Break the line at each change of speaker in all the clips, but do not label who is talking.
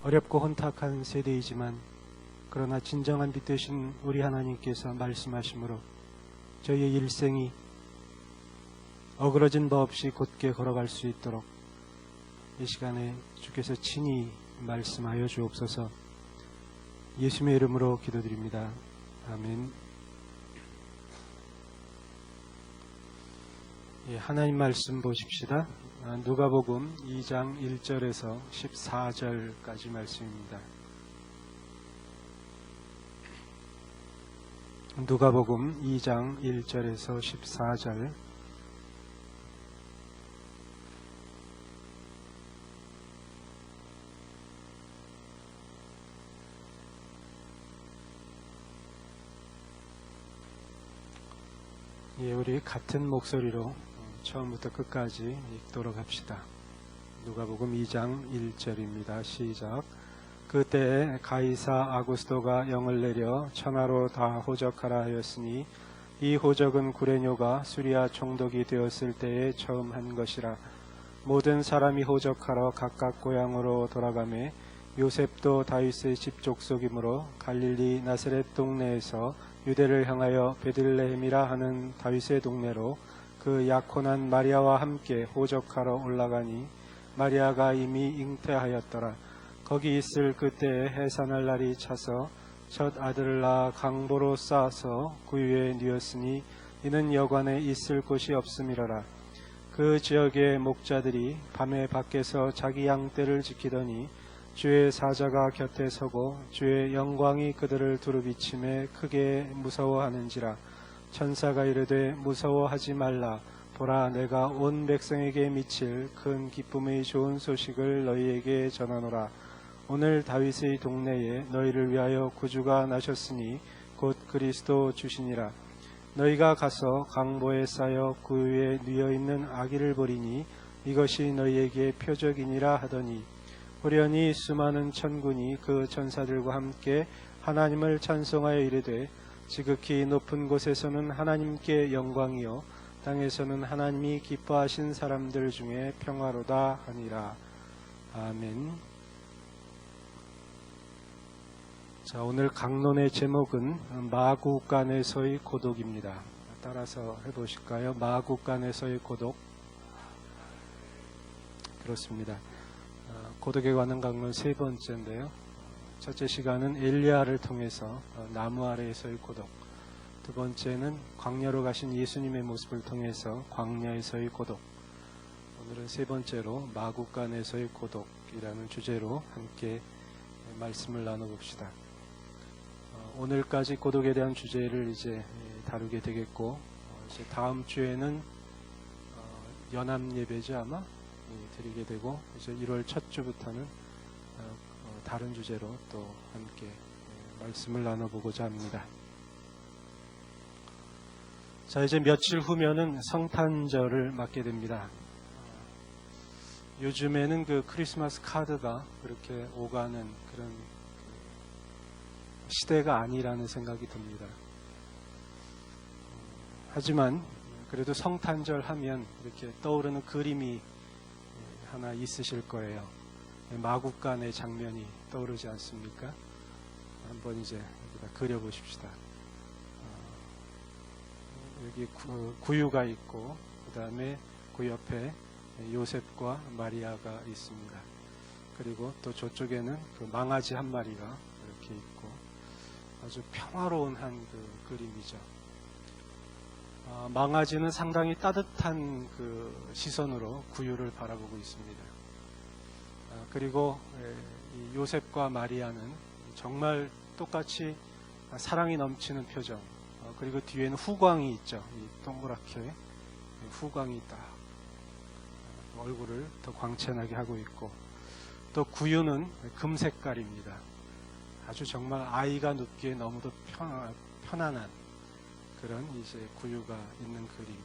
어렵고 혼탁한 세대이지만 그러나 진정한 빛 되신 우리 하나님께서 말씀하시므로 저희의 일생이 어그러진 바 없이 곧게 걸어갈 수 있도록 이 시간에 주께서 친히 말씀하여 주옵소서. 예수님의 이름으로 기도드립니다. 아멘. 하나님 말씀 보십시다. 누가복음 2장 1절에서 14절까지 말씀입니다. 누가복음 2장 1절에서 14절. 우리 같은 목소리로 처음부터 끝까지 읽도록 합시다. 누가복음 2장 1절입니다. 시작. 그때 가이사 아구스도가 영을 내려 천하로 다 호적하라 하였으니 이 호적은 구레뇨가 수리아 총독이 되었을 때에 처음 한 것이라. 모든 사람이 호적하러 각각 고향으로 돌아가매 요셉도 다윗의 집 족속이므로 갈릴리 나사렛 동네에서 유대를 향하여 베들레헴이라 하는 다윗의 동네로 그 약혼한 마리아와 함께 호적하러 올라가니 마리아가 이미 잉태하였더라. 거기 있을 그때에 해산할 날이 차서 첫 아들을 낳아 강보로 싸서 구유에 뉘었으니 이는 여관에 있을 곳이 없음이러라. 그 지역의 목자들이 밤에 밖에서 자기 양떼를 지키더니 주의 사자가 곁에 서고 주의 영광이 그들을 두루비침에 크게 무서워하는지라. 천사가 이르되 무서워하지 말라. 보라, 내가 온 백성에게 미칠 큰 기쁨의 좋은 소식을 너희에게 전하노라. 오늘 다윗의 동네에 너희를 위하여 구주가 나셨으니 곧 그리스도 주시니라. 너희가 가서 강보에 쌓여 구유에 뉘어있는 아기를 보리니 이것이 너희에게 표적이니라 하더니 호련히 수많은 천군이 그 천사들과 함께 하나님을 찬송하여 이르되 지극히 높은 곳에서는 하나님께 영광이요 땅에서는 하나님이 기뻐하신 사람들 중에 평화로다 하니라. 아멘. 자, 오늘 강론의 제목은 마구간에서의 고독입니다. 따라서 해보실까요? 마구간에서의 고독. 그렇습니다. 고독에 관한 강론 세 번째인데요. 첫째 시간은 엘리야를 통해서 나무 아래에서의 고독, 두 번째는 광야로 가신 예수님의 모습을 통해서 광야에서의 고독, 오늘은 세 번째로 마구간에서의 고독이라는 주제로 함께 말씀을 나눠봅시다. 오늘까지 고독에 대한 주제를 이제 다루게 되겠고, 이제 다음 주에는 연합 예배죠 아마 드리게 되고, 이제 1월 첫 주부터는 다른 주제로 또 함께 말씀을 나눠보고자 합니다. 자, 이제 며칠 후면은 성탄절을 맞게 됩니다. 요즘에는 그 크리스마스 카드가 그렇게 오가는 그런 시대가 아니라는 생각이 듭니다. 하지만 그래도 성탄절 하면 이렇게 떠오르는 그림이 하나 있으실 거예요. 마구간의 장면이 떠오르지 않습니까? 한번 이제 여기다 그려보십시다. 여기 구유가 있고 그 다음에 그 옆에 요셉과 마리아가 있습니다. 그리고 또 저쪽에는 그 망아지 한 마리가 이렇게 있고 아주 평화로운 한 그 그림이죠. 망아지는 상당히 따뜻한 그 시선으로 구유를 바라보고 있습니다. 그리고 이 요셉과 마리아는 정말 똑같이 사랑이 넘치는 표정, 그리고 뒤에는 후광이 있죠. 이 동그랗게 후광이 딱 얼굴을 더 광채나게 하고 있고, 또 구유는 금색깔입니다. 아주 정말 아이가 눕기에 너무도 편안한 그런 이제 구유가 있는 그림.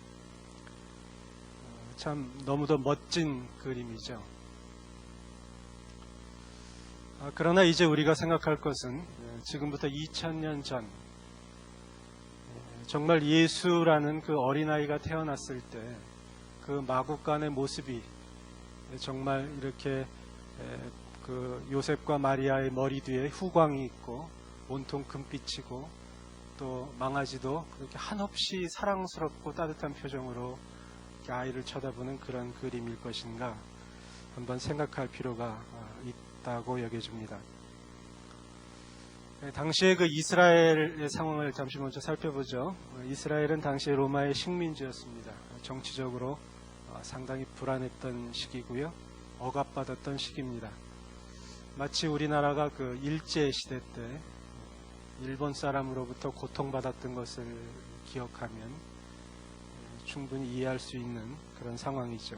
참 너무도 멋진 그림이죠. 그러나 이제 우리가 생각할 것은 지금부터 2000년 전 정말 예수라는 그 어린아이가 태어났을 때 그 마구간의 모습이 정말 이렇게 그 요셉과 마리아의 머리 뒤에 후광이 있고 온통 금빛이고 또 망아지도 그렇게 한없이 사랑스럽고 따뜻한 표정으로 이렇게 아이를 쳐다보는 그런 그림일 것인가 한번 생각할 필요가 있다고 여겨집니다. 당시의 그 이스라엘의 상황을 잠시 먼저 살펴보죠. 이스라엘은 당시 로마의 식민지였습니다. 정치적으로 상당히 불안했던 시기고요. 억압받았던 시기입니다. 마치 우리나라가 그 일제 시대 때 일본 사람으로부터 고통받았던 것을 기억하면 충분히 이해할 수 있는 그런 상황이죠.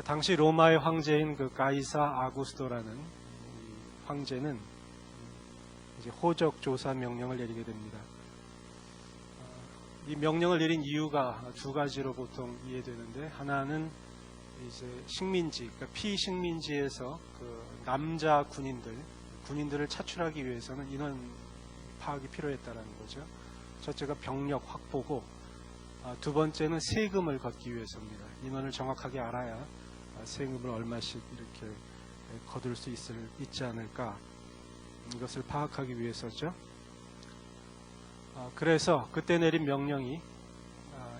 당시 로마의 황제인 그 가이사 아구스토라는 황제는 이제 호적 조사 명령을 내리게 됩니다. 이 명령을 내린 이유가 두 가지로 보통 이해되는데, 하나는 이제 식민지, 그러니까 피식민지에서 그 남자 군인들을 차출하기 위해서는 인원 파악이 필요했다라는 거죠. 첫째가 병력 확보고, 두 번째는 세금을 걷기 위해서입니다. 인원을 정확하게 알아야 세금을 얼마씩 이렇게 거둘 수 있지 않을까, 이것을 파악하기 위해서죠. 그래서 그때 내린 명령이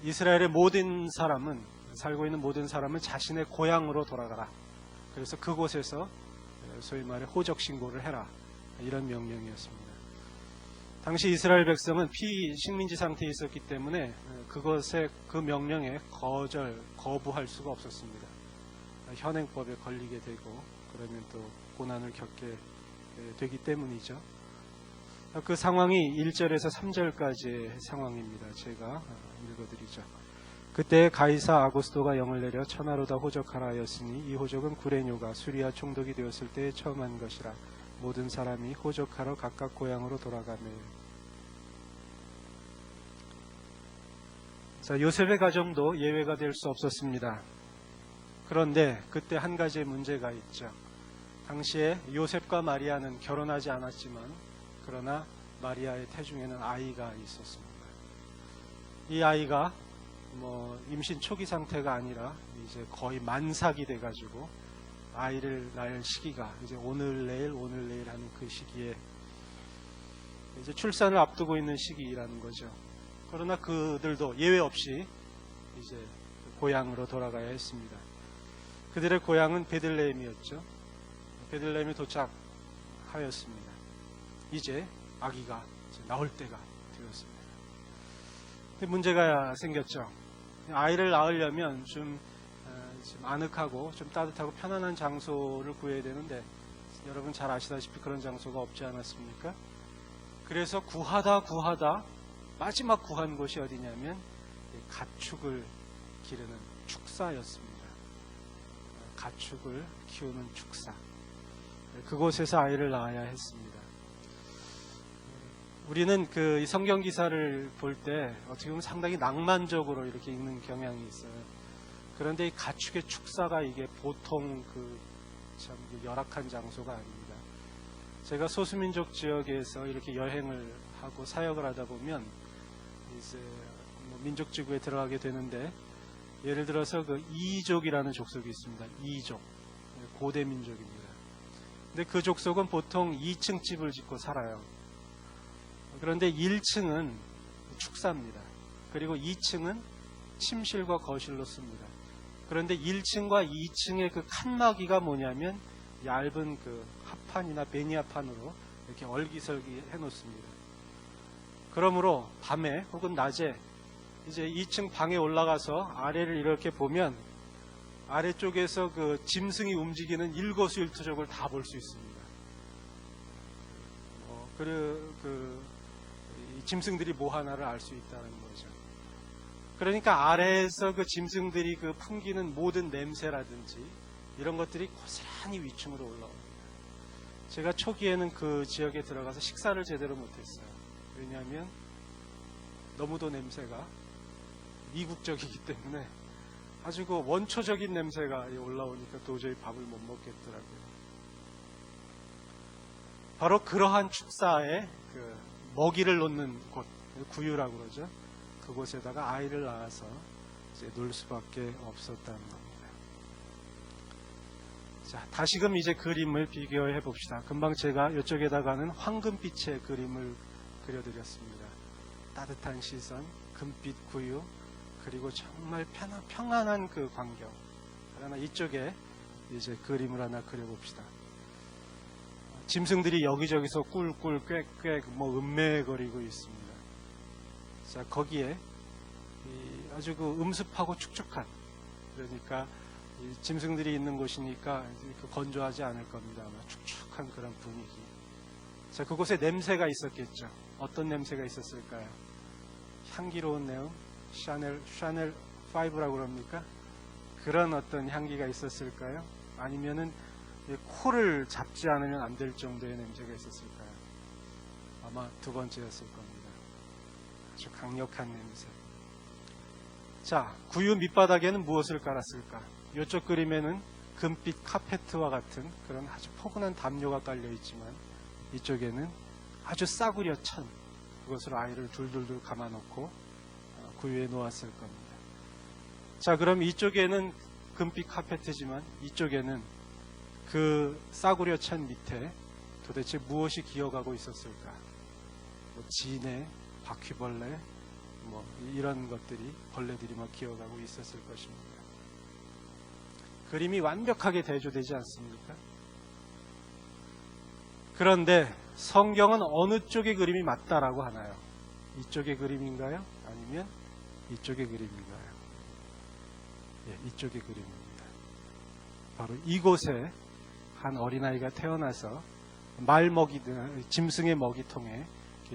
이스라엘의 살고 있는 모든 사람은 자신의 고향으로 돌아가라. 그래서 그곳에서 소위 말해 호적 신고를 해라. 이런 명령이었습니다. 당시 이스라엘 백성은 피식민지 상태에 있었기 때문에 그 명령에 거부할 수가 없었습니다. 현행법에 걸리게 되고 그러면 또 고난을 겪게 되기 때문이죠. 그 상황이 1절에서 3절까지의 상황입니다. 제가 읽어드리죠. 그때 가이사 아구스토가 영을 내려 천하로다 호적하라 하였으니 이 호적은 구레뇨가 수리아 총독이 되었을 때에 처음 한 것이라. 모든 사람이 호적하러 각각 고향으로 돌아가매. 자, 요셉의 가정도 예외가 될 수 없었습니다. 그런데 그때 한 가지의 문제가 있죠. 당시에 요셉과 마리아는 결혼하지 않았지만 그러나 마리아의 태중에는 아이가 있었습니다. 이 아이가 임신 초기 상태가 아니라 이제 거의 만삭이 돼가지고 아이를 낳을 시기가 이제 오늘 내일 하는 그 시기에 이제 출산을 앞두고 있는 시기라는 거죠. 그러나 그들도 예외 없이 이제 고향으로 돌아가야 했습니다. 그들의 고향은 베들레헴이었죠. 베들레헴에 도착하였습니다. 이제 아기가 나올 때가 되었습니다. 근데 문제가 생겼죠. 아이를 낳으려면 좀 아늑하고 좀 따뜻하고 편안한 장소를 구해야 되는데 여러분 잘 아시다시피 그런 장소가 없지 않았습니까? 그래서 구하다 마지막 구한 곳이 어디냐면 가축을 기르는 축사였습니다. 가축을 키우는 축사. 그곳에서 아이를 낳아야 했습니다. 우리는 그 성경 기사를 볼 때 어떻게 보면 상당히 낭만적으로 이렇게 읽는 경향이 있어요. 그런데 이 가축의 축사가 이게 보통 참 열악한 장소가 아닙니다. 제가 소수민족 지역에서 이렇게 여행을 하고 사역을 하다 보면 이제 민족지구에 들어가게 되는데, 예를 들어서 그 이족이라는 족속이 있습니다. 이족, 고대 민족입니다. 근데 그 족속은 보통 2층 집을 짓고 살아요. 그런데 1층은 축사입니다. 그리고 2층은 침실과 거실로 씁니다. 그런데 1층과 2층의 그 칸막이가 뭐냐면 얇은 그 합판이나 베니아판으로 이렇게 얼기설기 해놓습니다. 그러므로 밤에 혹은 낮에 이제 2층 방에 올라가서 아래를 이렇게 보면 아래쪽에서 그 짐승이 움직이는 일거수일투족을 다 볼 수 있습니다. 이 짐승들이 뭐 하나를 알 수 있다는 거죠. 그러니까 아래에서 그 짐승들이 그 풍기는 모든 냄새라든지 이런 것들이 고스란히 위층으로 올라옵니다. 제가 초기에는 그 지역에 들어가서 식사를 제대로 못했어요. 왜냐하면 너무도 냄새가 이국적이기 때문에 아주 그 원초적인 냄새가 올라오니까 도저히 밥을 못 먹겠더라고요. 바로 그러한 축사에 그 먹이를 놓는 곳, 구유라고 그러죠. 그곳에다가 아이를 낳아서 이제 놀 수밖에 없었다는 겁니다. 자, 다시금 이제 그림을 비교해 봅시다. 금방 제가 이쪽에다가는 황금빛의 그림을 그려드렸습니다. 따뜻한 시선, 금빛 구유, 그리고 정말 평안한 그 광경. 그러나 이쪽에 이제 그림을 하나 그려봅시다. 짐승들이 여기저기서 꿀꿀 꽥꽥 음매거리고 있습니다. 자, 거기에 아주 그 음습하고 축축한, 그러니까 짐승들이 있는 곳이니까 건조하지 않을 겁니다. 아마 축축한 그런 분위기. 자, 그곳에 냄새가 있었겠죠. 어떤 냄새가 있었을까요? 향기로운 내음, 샤넬 5라고 그럽니까? 그런 어떤 향기가 있었을까요? 아니면은 코를 잡지 않으면 안 될 정도의 냄새가 있었을까요? 아마 두 번째였을 겁니다. 아주 강력한 냄새. 자, 구유 밑바닥에는 무엇을 깔았을까? 이쪽 그림에는 금빛 카페트와 같은 그런 아주 포근한 담요가 깔려 있지만, 이쪽에는 아주 싸구려 천, 그것으로 아이를 둘둘둘 감아놓고 구유에 놓았을 겁니다. 자, 그럼 이쪽에는 금빛 카페트지만 이쪽에는 그 싸구려 천 밑에 도대체 무엇이 기어가고 있었을까? 진해, 바퀴벌레, 이런 것들이, 벌레들이 기어가고 있었을 것입니다. 그림이 완벽하게 대조되지 않습니까? 그런데 성경은 어느 쪽의 그림이 맞다라고 하나요? 이쪽의 그림인가요? 아니면 이쪽의 그림인가요? 예, 이쪽의 그림입니다. 바로 이곳에 한 어린아이가 태어나서 짐승의 먹이통에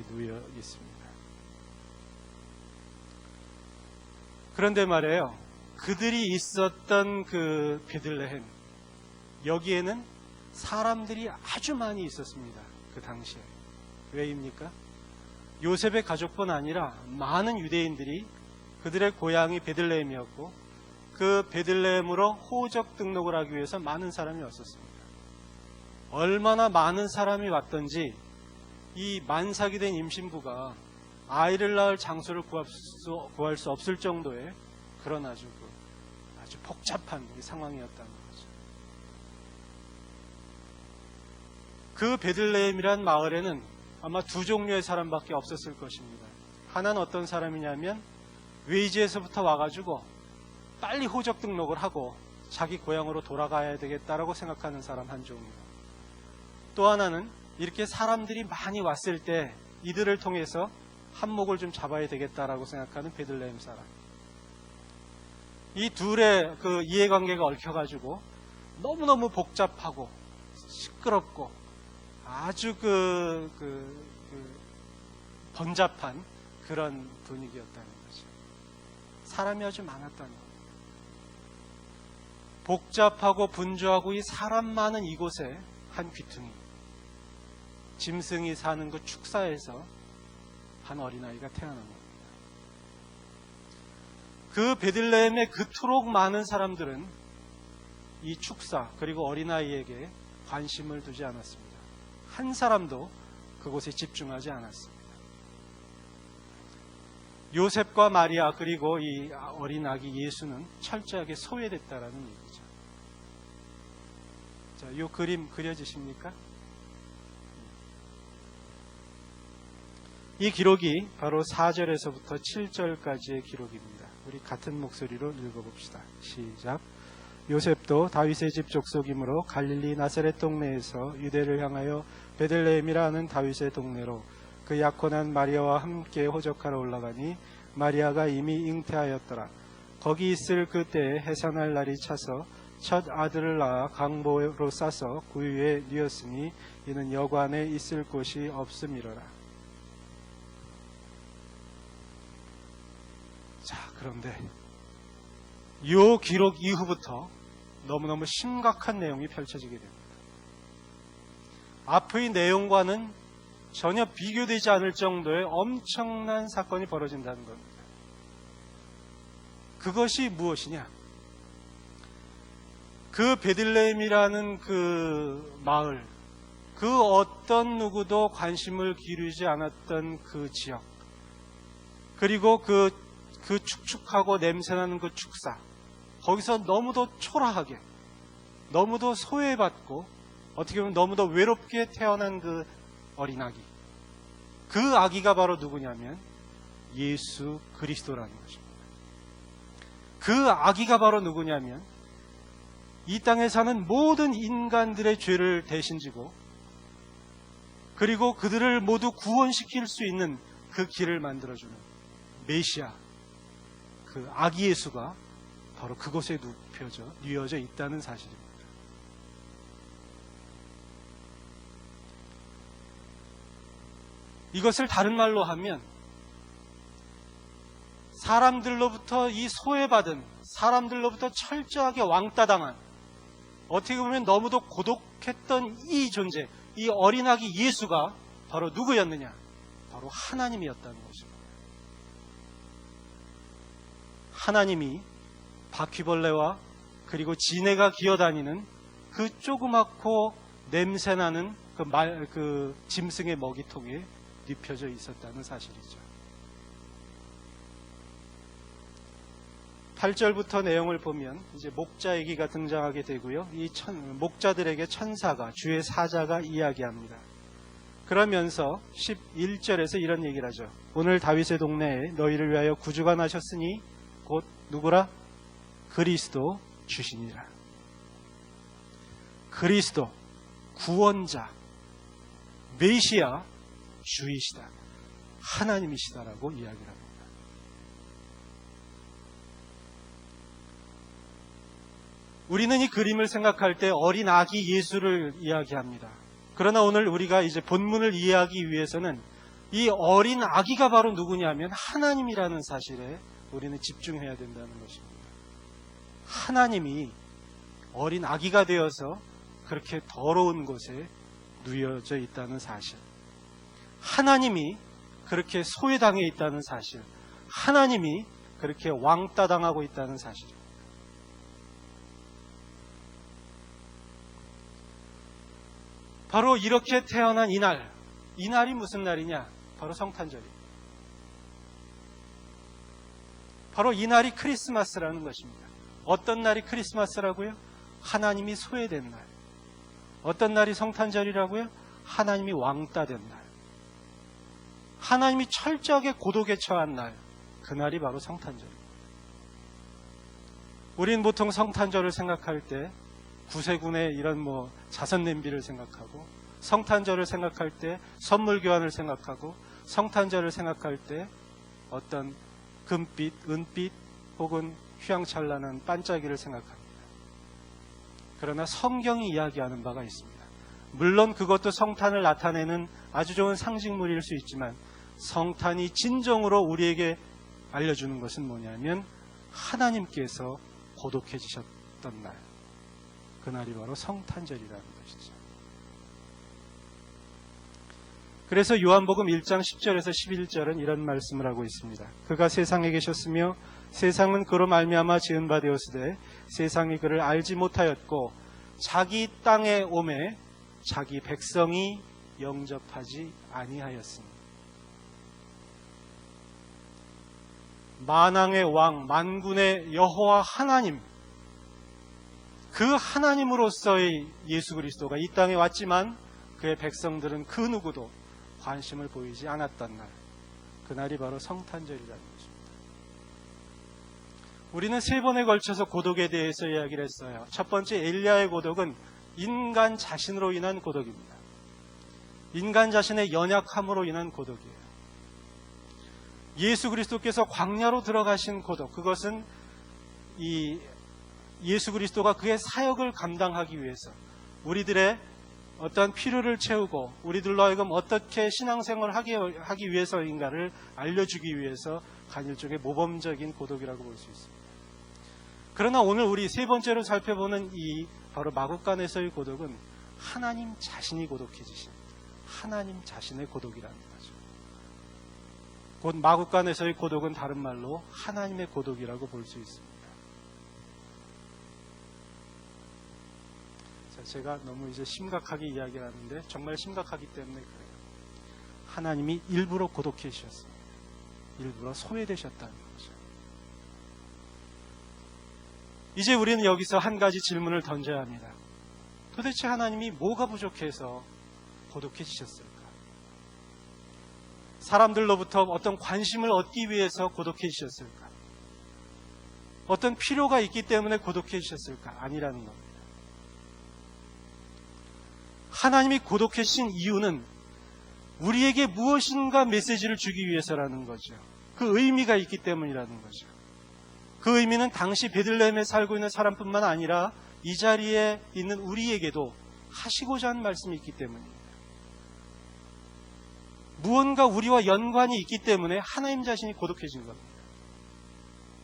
누워 있습니다. 그런데 말이에요, 그들이 있었던 그 베들레헴, 여기에는 사람들이 아주 많이 있었습니다. 그 당시에. 왜입니까? 요셉의 가족뿐 아니라 많은 유대인들이, 그들의 고향이 베들레헴이었고 그 베들레헴으로 호적 등록을 하기 위해서 많은 사람이 왔었습니다. 얼마나 많은 사람이 왔던지 이 만삭이 된 임신부가 아이를 낳을 장소를 구할 수 없을 정도의 그런 아주 복잡한 상황이었다는 거죠. 그 베들레헴이란 마을에는 아마 두 종류의 사람밖에 없었을 것입니다. 하나는 어떤 사람이냐면 외지에서부터 와가지고 빨리 호적 등록을 하고 자기 고향으로 돌아가야 되겠다라고 생각하는 사람 한 종류. 또 하나는 이렇게 사람들이 많이 왔을 때 이들을 통해서 한몫을 좀 잡아야 되겠다라고 생각하는 베들레헴 사람. 이 둘의 그 이해관계가 얽혀가지고 너무너무 복잡하고 시끄럽고 아주 번잡한 그런 분위기였다는 거죠. 사람이 아주 많았다는 겁니다. 복잡하고 분주하고 이 사람 많은 이곳에 한 귀퉁이, 짐승이 사는 그 축사에서 한 어린아이가 태어난 겁니다. 그 베들레헴에 그토록 많은 사람들은 이 축사 그리고 어린아이에게 관심을 두지 않았습니다. 한 사람도 그곳에 집중하지 않았습니다. 요셉과 마리아 그리고 이 어린 아기 예수는 철저하게 소외됐다라는 얘기죠. 자, 이 그림 그려지십니까? 이 기록이 바로 4절에서부터 7절까지의 기록입니다. 우리 같은 목소리로 읽어봅시다. 시작. 요셉도 다윗의 집 족속이므로 갈릴리 나사렛 동네에서 유대를 향하여 베들레헴이라 하는 다윗의 동네로 그 약혼한 마리아와 함께 호적하러 올라가니 마리아가 이미 잉태하였더라. 거기 있을 그때에 해산할 날이 차서 첫 아들을 낳아 강보로 싸서 구유에 뉘었으니 이는 여관에 있을 곳이 없음이로라. 자, 그런데 이 기록 이후부터 너무너무 심각한 내용이 펼쳐지게 됩니다. 앞의 내용과는 전혀 비교되지 않을 정도의 엄청난 사건이 벌어진다는 겁니다. 그것이 무엇이냐? 그 베들레헴이라는 그 마을, 그 어떤 누구도 관심을 기울이지 않았던 그 지역, 그리고 그 축축하고 냄새나는 그 축사, 거기서 너무도 초라하게 너무도 소외받고 어떻게 보면 너무도 외롭게 태어난 그 어린 아기. 그 아기가 바로 누구냐면 예수 그리스도라는 것입니다. 그 아기가 바로 누구냐면 이 땅에 사는 모든 인간들의 죄를 대신 지고 그리고 그들을 모두 구원시킬 수 있는 그 길을 만들어주는 메시아, 그 아기 예수가 바로 그곳에 뉘어져 있다는 사실입니다. 이것을 다른 말로 하면 사람들로부터 이 소외받은, 사람들로부터 철저하게 왕따당한, 어떻게 보면 너무도 고독했던 이 존재, 이 어린아기 예수가 바로 누구였느냐? 바로 하나님이었다는 것입니다. 하나님이 바퀴벌레와 그리고 지네가 기어다니는 그 조그맣고 냄새나는 그 짐승의 먹이통에 눕혀져 있었다는 사실이죠. 8절부터 내용을 보면 이제 목자 얘기가 등장하게 되고요. 이 목자들에게 천사가, 주의 사자가 이야기합니다. 그러면서 11절에서 이런 얘기를 하죠. 오늘 다윗의 동네에 너희를 위하여 구주가 나셨으니 곧 누구라? 그리스도 주시니라. 그리스도, 구원자, 메시아, 주이시다. 하나님이시다라고 이야기를 합니다. 우리는 이 그림을 생각할 때 어린 아기 예수를 이야기합니다. 그러나 오늘 우리가 이제 본문을 이해하기 위해서는 이 어린 아기가 바로 누구냐면 하나님이라는 사실에 우리는 집중해야 된다는 것입니다. 하나님이 어린 아기가 되어서 그렇게 더러운 곳에 누워져 있다는 사실, 하나님이 그렇게 소외당해 있다는 사실, 하나님이 그렇게 왕따당하고 있다는 사실. 바로 이렇게 태어난 이날, 이날이 무슨 날이냐? 바로 성탄절이에요. 바로 이날이 크리스마스라는 것입니다. 어떤 날이 크리스마스라고요? 하나님이 소외된 날. 어떤 날이 성탄절이라고요? 하나님이 왕따된 날. 하나님이 철저하게 고독에 처한 날. 그날이 바로 성탄절입니다. 우린 보통 성탄절을 생각할 때 구세군의 이런 자선 냄비를 생각하고, 성탄절을 생각할 때 선물 교환을 생각하고, 성탄절을 생각할 때 어떤 금빛, 은빛 혹은 휘황찬란한 반짝이를 생각합니다. 그러나 성경이 이야기하는 바가 있습니다. 물론 그것도 성탄을 나타내는 아주 좋은 상징물일 수 있지만 성탄이 진정으로 우리에게 알려주는 것은 뭐냐면 하나님께서 고독해지셨던 날, 그날이 바로 성탄절이라는 것이죠. 그래서 요한복음 1장 10절에서 11절은 이런 말씀을 하고 있습니다. 그가 세상에 계셨으며 세상은 그로 말미암아 지은 바 되었으되 세상이 그를 알지 못하였고 자기 땅에 오매 자기 백성이 영접하지 아니하였으니. 만왕의 왕, 만군의 여호와 하나님, 그 하나님으로서의 예수 그리스도가 이 땅에 왔지만 그의 백성들은 그 누구도 관심을 보이지 않았던 날, 그날이 바로 성탄절이라는 것입니다. 우리는 3번에 걸쳐서 고독에 대해서 이야기를 했어요. 첫 번째, 엘리야의 고독은 인간 자신으로 인한 고독입니다. 인간 자신의 연약함으로 인한 고독이에요. 예수 그리스도께서 광야로 들어가신 고독, 그것은 이 예수 그리스도가 그의 사역을 감당하기 위해서, 우리들의 어떠한 필요를 채우고 우리들로 하여금 어떻게 신앙생활을 하기 위해서인가를 알려주기 위해서 간 일종의 모범적인 고독이라고 볼 수 있습니다. 그러나 오늘 우리 3번째로 살펴보는 이 바로 마국간에서의 고독은 하나님 자신이 고독해지신, 하나님 자신의 고독이라는 거죠. 곧 마국간에서의 고독은 다른 말로 하나님의 고독이라고 볼 수 있습니다. 제가 너무 이제 심각하게 이야기를 하는데 정말 심각하기 때문에 그래요. 하나님이 일부러 고독해지셨습니다. 일부러 소외되셨다는 거죠. 이제 우리는 여기서 한 가지 질문을 던져야 합니다. 도대체 하나님이 뭐가 부족해서 고독해지셨을까? 사람들로부터 어떤 관심을 얻기 위해서 고독해지셨을까? 어떤 필요가 있기 때문에 고독해지셨을까? 아니라는 겁니다. 하나님이 고독해지신 이유는 우리에게 무엇인가 메시지를 주기 위해서라는 거죠. 그 의미가 있기 때문이라는 거죠. 그 의미는 당시 베들레헴에 살고 있는 사람뿐만 아니라 이 자리에 있는 우리에게도 하시고자 하는 말씀이 있기 때문입니다. 무언가 우리와 연관이 있기 때문에 하나님 자신이 고독해진 겁니다.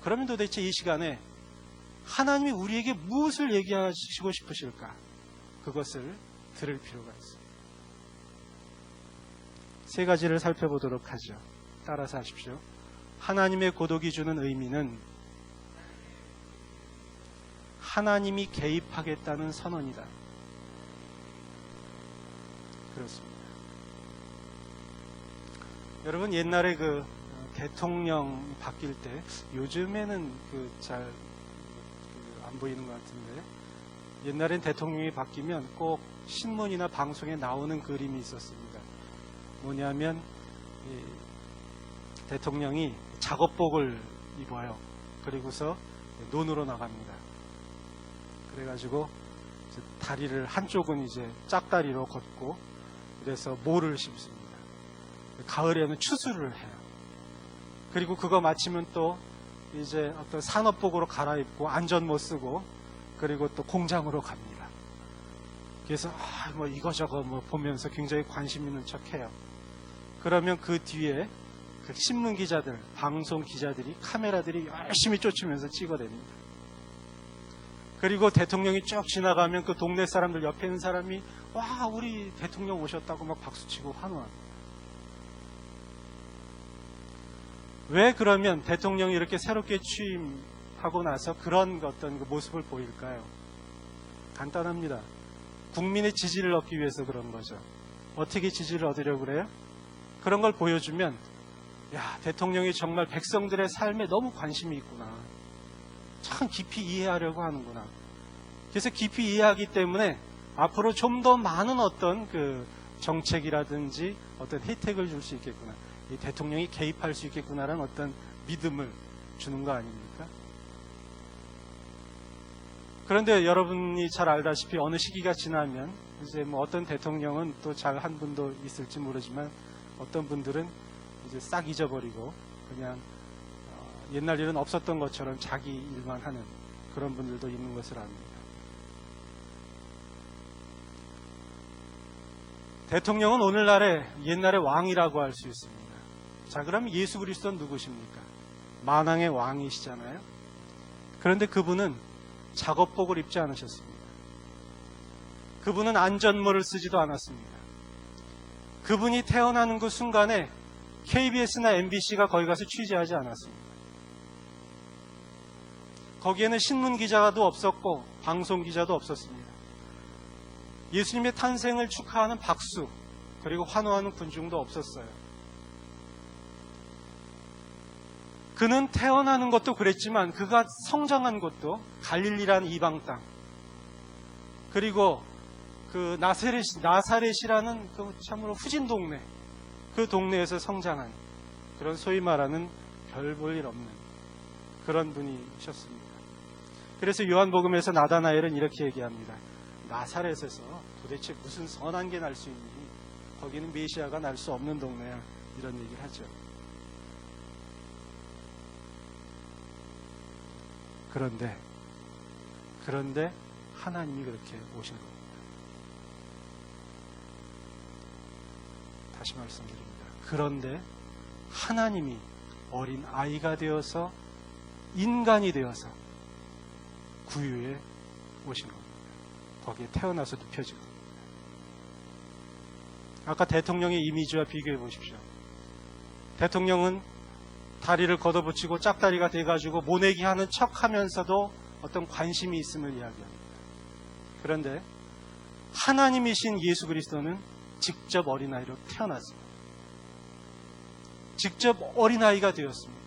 그러면 도대체 이 시간에 하나님이 우리에게 무엇을 얘기하시고 싶으실까? 그것을 들을 필요가 있습니다. 세 가지를 살펴보도록 하죠. 따라서 하십시오. 하나님의 고독이 주는 의미는 하나님이 개입하겠다는 선언이다. 그렇습니다. 여러분, 옛날에 그 대통령 바뀔 때, 요즘에는 잘 안 보이는 것 같은데, 옛날엔 대통령이 바뀌면 꼭 신문이나 방송에 나오는 그림이 있었습니다. 뭐냐면 대통령이 작업복을 입어요. 그리고서 논으로 나갑니다. 그래가지고 다리를 한쪽은 이제 짝다리로 걷고, 그래서 모를 심습니다. 가을에는 추수를 해요. 그리고 그거 마치면 또 이제 어떤 산업복으로 갈아입고 안전모 쓰고, 그리고 또 공장으로 갑니다. 그래서 뭐 이거저거 뭐 보면서 굉장히 관심 있는 척해요. 그러면 그 뒤에 그 신문 기자들, 방송 기자들이, 카메라들이 열심히 쫓으면서 찍어냅니다. 그리고 대통령이 쭉 지나가면 그 동네 사람들, 옆에 있는 사람이 와, 우리 대통령 오셨다고 막 박수치고 환호합니다. 왜 그러면 대통령이 이렇게 새롭게 취임하고 나서 그런 어떤 그 모습을 보일까요? 간단합니다. 국민의 지지를 얻기 위해서 그런 거죠. 어떻게 지지를 얻으려고 그래요? 그런 걸 보여주면, 야, 대통령이 정말 백성들의 삶에 너무 관심이 있구나. 참 깊이 이해하려고 하는구나. 그래서 깊이 이해하기 때문에 앞으로 좀 더 많은 어떤 그 정책이라든지 어떤 혜택을 줄 수 있겠구나. 이 대통령이 개입할 수 있겠구나라는 어떤 믿음을 주는 거 아닙니까? 그런데 여러분이 잘 알다시피 어느 시기가 지나면 이제 뭐 어떤 대통령은 또 잘 한 분도 있을지 모르지만 어떤 분들은 이제 싹 잊어버리고 그냥 옛날 일은 없었던 것처럼 자기 일만 하는 그런 분들도 있는 것을 압니다. 대통령은 오늘날의 옛날의 왕이라고 할 수 있습니다. 자, 그럼 예수 그리스도는 누구십니까? 만왕의 왕이시잖아요. 그런데 그분은 작업복을 입지 않으셨습니다. 그분은 안전모를 쓰지도 않았습니다. 그분이 태어나는 그 순간에 KBS나 MBC가 거기 가서 취재하지 않았습니다. 거기에는 신문 기자도 없었고 방송 기자도 없었습니다. 예수님의 탄생을 축하하는 박수, 그리고 환호하는 군중도 없었어요. 그는 태어나는 것도 그랬지만 그가 성장한 것도 갈릴리라는 이방 땅, 그리고 그 나사렛이라는 그 참으로 후진 동네, 그 동네에서 성장한 그런 소위 말하는 별 볼 일 없는 그런 분이셨습니다. 그래서 요한복음에서 나다나엘은 이렇게 얘기합니다. 나사렛에서 도대체 무슨 선한 게 날 수 있니? 거기는 메시아가 날 수 없는 동네야. 이런 얘기를 하죠. 그런데 하나님이 그렇게 오신 겁니다. 다시 말씀드립니다. 그런데 하나님이 어린 아이가 되어서 인간이 되어서 구유에 오신 겁니다. 거기에 태어나서 눕혀진 겁니다. 아까 대통령의 이미지와 비교해 보십시오. 대통령은 다리를 걷어붙이고 짝다리가 돼가지고 모내기 하는 척 하면서도 어떤 관심이 있음을 이야기합니다. 그런데 하나님이신 예수 그리스도는 직접 어린아이로 태어났습니다. 직접 어린아이가 되었습니다.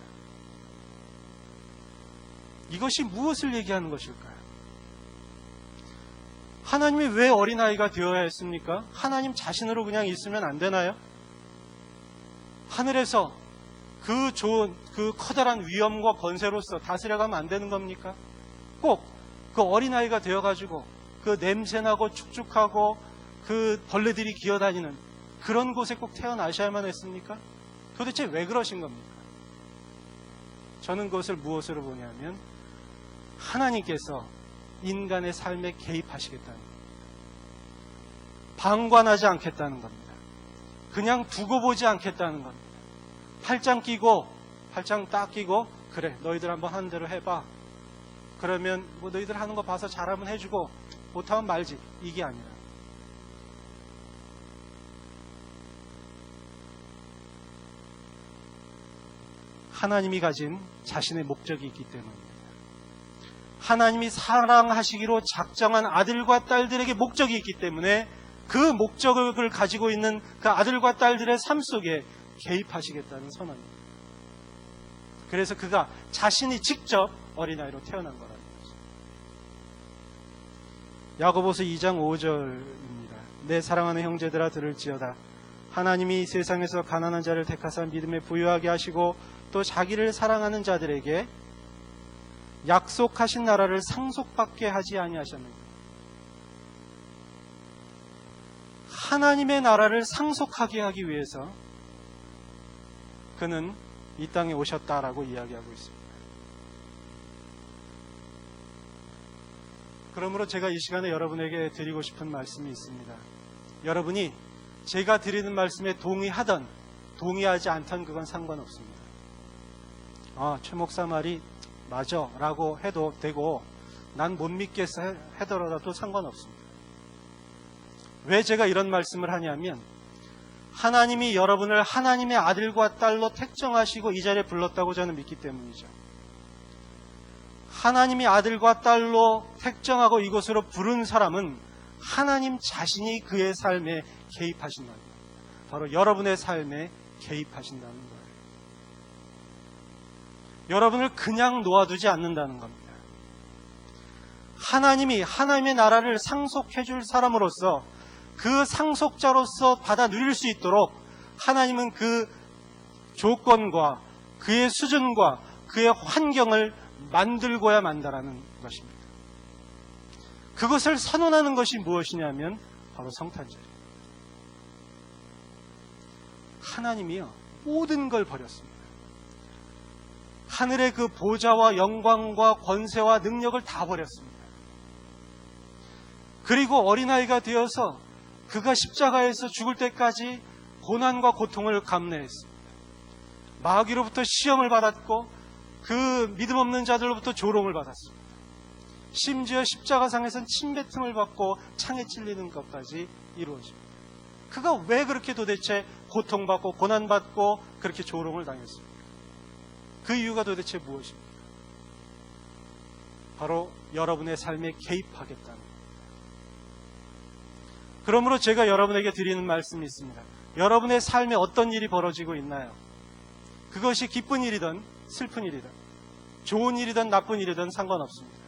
이것이 무엇을 얘기하는 것일까요? 하나님이 왜 어린아이가 되어야 했습니까? 하나님 자신으로 그냥 있으면 안 되나요? 하늘에서 그 좋은, 그 커다란 위엄과 권세로서 다스려가면 안 되는 겁니까? 꼭 그 어린아이가 되어가지고 그 냄새나고 축축하고 그 벌레들이 기어다니는 그런 곳에 꼭 태어나셔야만 했습니까? 도대체 왜 그러신 겁니까? 저는 그것을 무엇으로 보냐면 하나님께서 인간의 삶에 개입하시겠다는 겁니다. 방관하지 않겠다는 겁니다. 그냥 두고 보지 않겠다는 겁니다. 팔짱 끼고 팔짱 딱 끼고 그래 너희들 한번 하는 대로 해봐. 그러면 뭐 너희들 하는 거 봐서 잘하면 해주고 못하면 말지. 이게 아니라 하나님이 가진 자신의 목적이 있기 때문입니다. 하나님이 사랑하시기로 작정한 아들과 딸들에게 목적이 있기 때문에 그 목적을 가지고 있는 그 아들과 딸들의 삶 속에 개입하시겠다는 선언입니다. 그래서 그가 자신이 직접 어린아이로 태어난 거라는 거죠. 야고보서 2장 5절입니다. 내 사랑하는 형제들아 들을지어다. 하나님이 세상에서 가난한 자를 택하사 믿음에 부유하게 하시고 또 자기를 사랑하는 자들에게 약속하신 나라를 상속받게 하지 아니하셨느냐. 하나님의 나라를 상속하게 하기 위해서 그는 이 땅에 오셨다라고 이야기하고 있습니다. 그러므로 제가 이 시간에 여러분에게 드리고 싶은 말씀이 있습니다. 여러분이 제가 드리는 말씀에 동의하던 동의하지 않던 그건 상관없습니다. 최 목사 말이 맞아 라고 해도 되고 난 못 믿겠어 하더라도 상관없습니다. 왜 제가 이런 말씀을 하냐면 하나님이 여러분을 하나님의 아들과 딸로 택정하시고 이 자리에 불렀다고 저는 믿기 때문이죠. 하나님이 아들과 딸로 택정하고 이곳으로 부른 사람은 하나님 자신이 그의 삶에 개입하신다는 거예요. 바로 여러분의 삶에 개입하신다는 거예요. 여러분을 그냥 놓아두지 않는다는 겁니다. 하나님이 하나님의 나라를 상속해 줄 사람으로서 그 상속자로서 받아 누릴 수 있도록 하나님은 그 조건과 그의 수준과 그의 환경을 만들고야 만다라는 것입니다. 그것을 선언하는 것이 무엇이냐면 바로 성탄절이에요. 하나님이요 모든 걸 버렸습니다. 하늘의 그 보좌와 영광과 권세와 능력을 다 버렸습니다. 그리고 어린아이가 되어서 그가 십자가에서 죽을 때까지 고난과 고통을 감내했습니다. 마귀로부터 시험을 받았고 그 믿음 없는 자들로부터 조롱을 받았습니다. 심지어 십자가상에서는 침뱉음을 받고 창에 찔리는 것까지 이루어집니다. 그가 왜 그렇게 도대체 고통받고 고난받고 그렇게 조롱을 당했습니까? 그 이유가 도대체 무엇입니까? 바로 여러분의 삶에 개입하겠다는 겁니다. 그러므로 제가 여러분에게 드리는 말씀이 있습니다. 여러분의 삶에 어떤 일이 벌어지고 있나요? 그것이 기쁜 일이든 슬픈 일이든 좋은 일이든 나쁜 일이든 상관없습니다.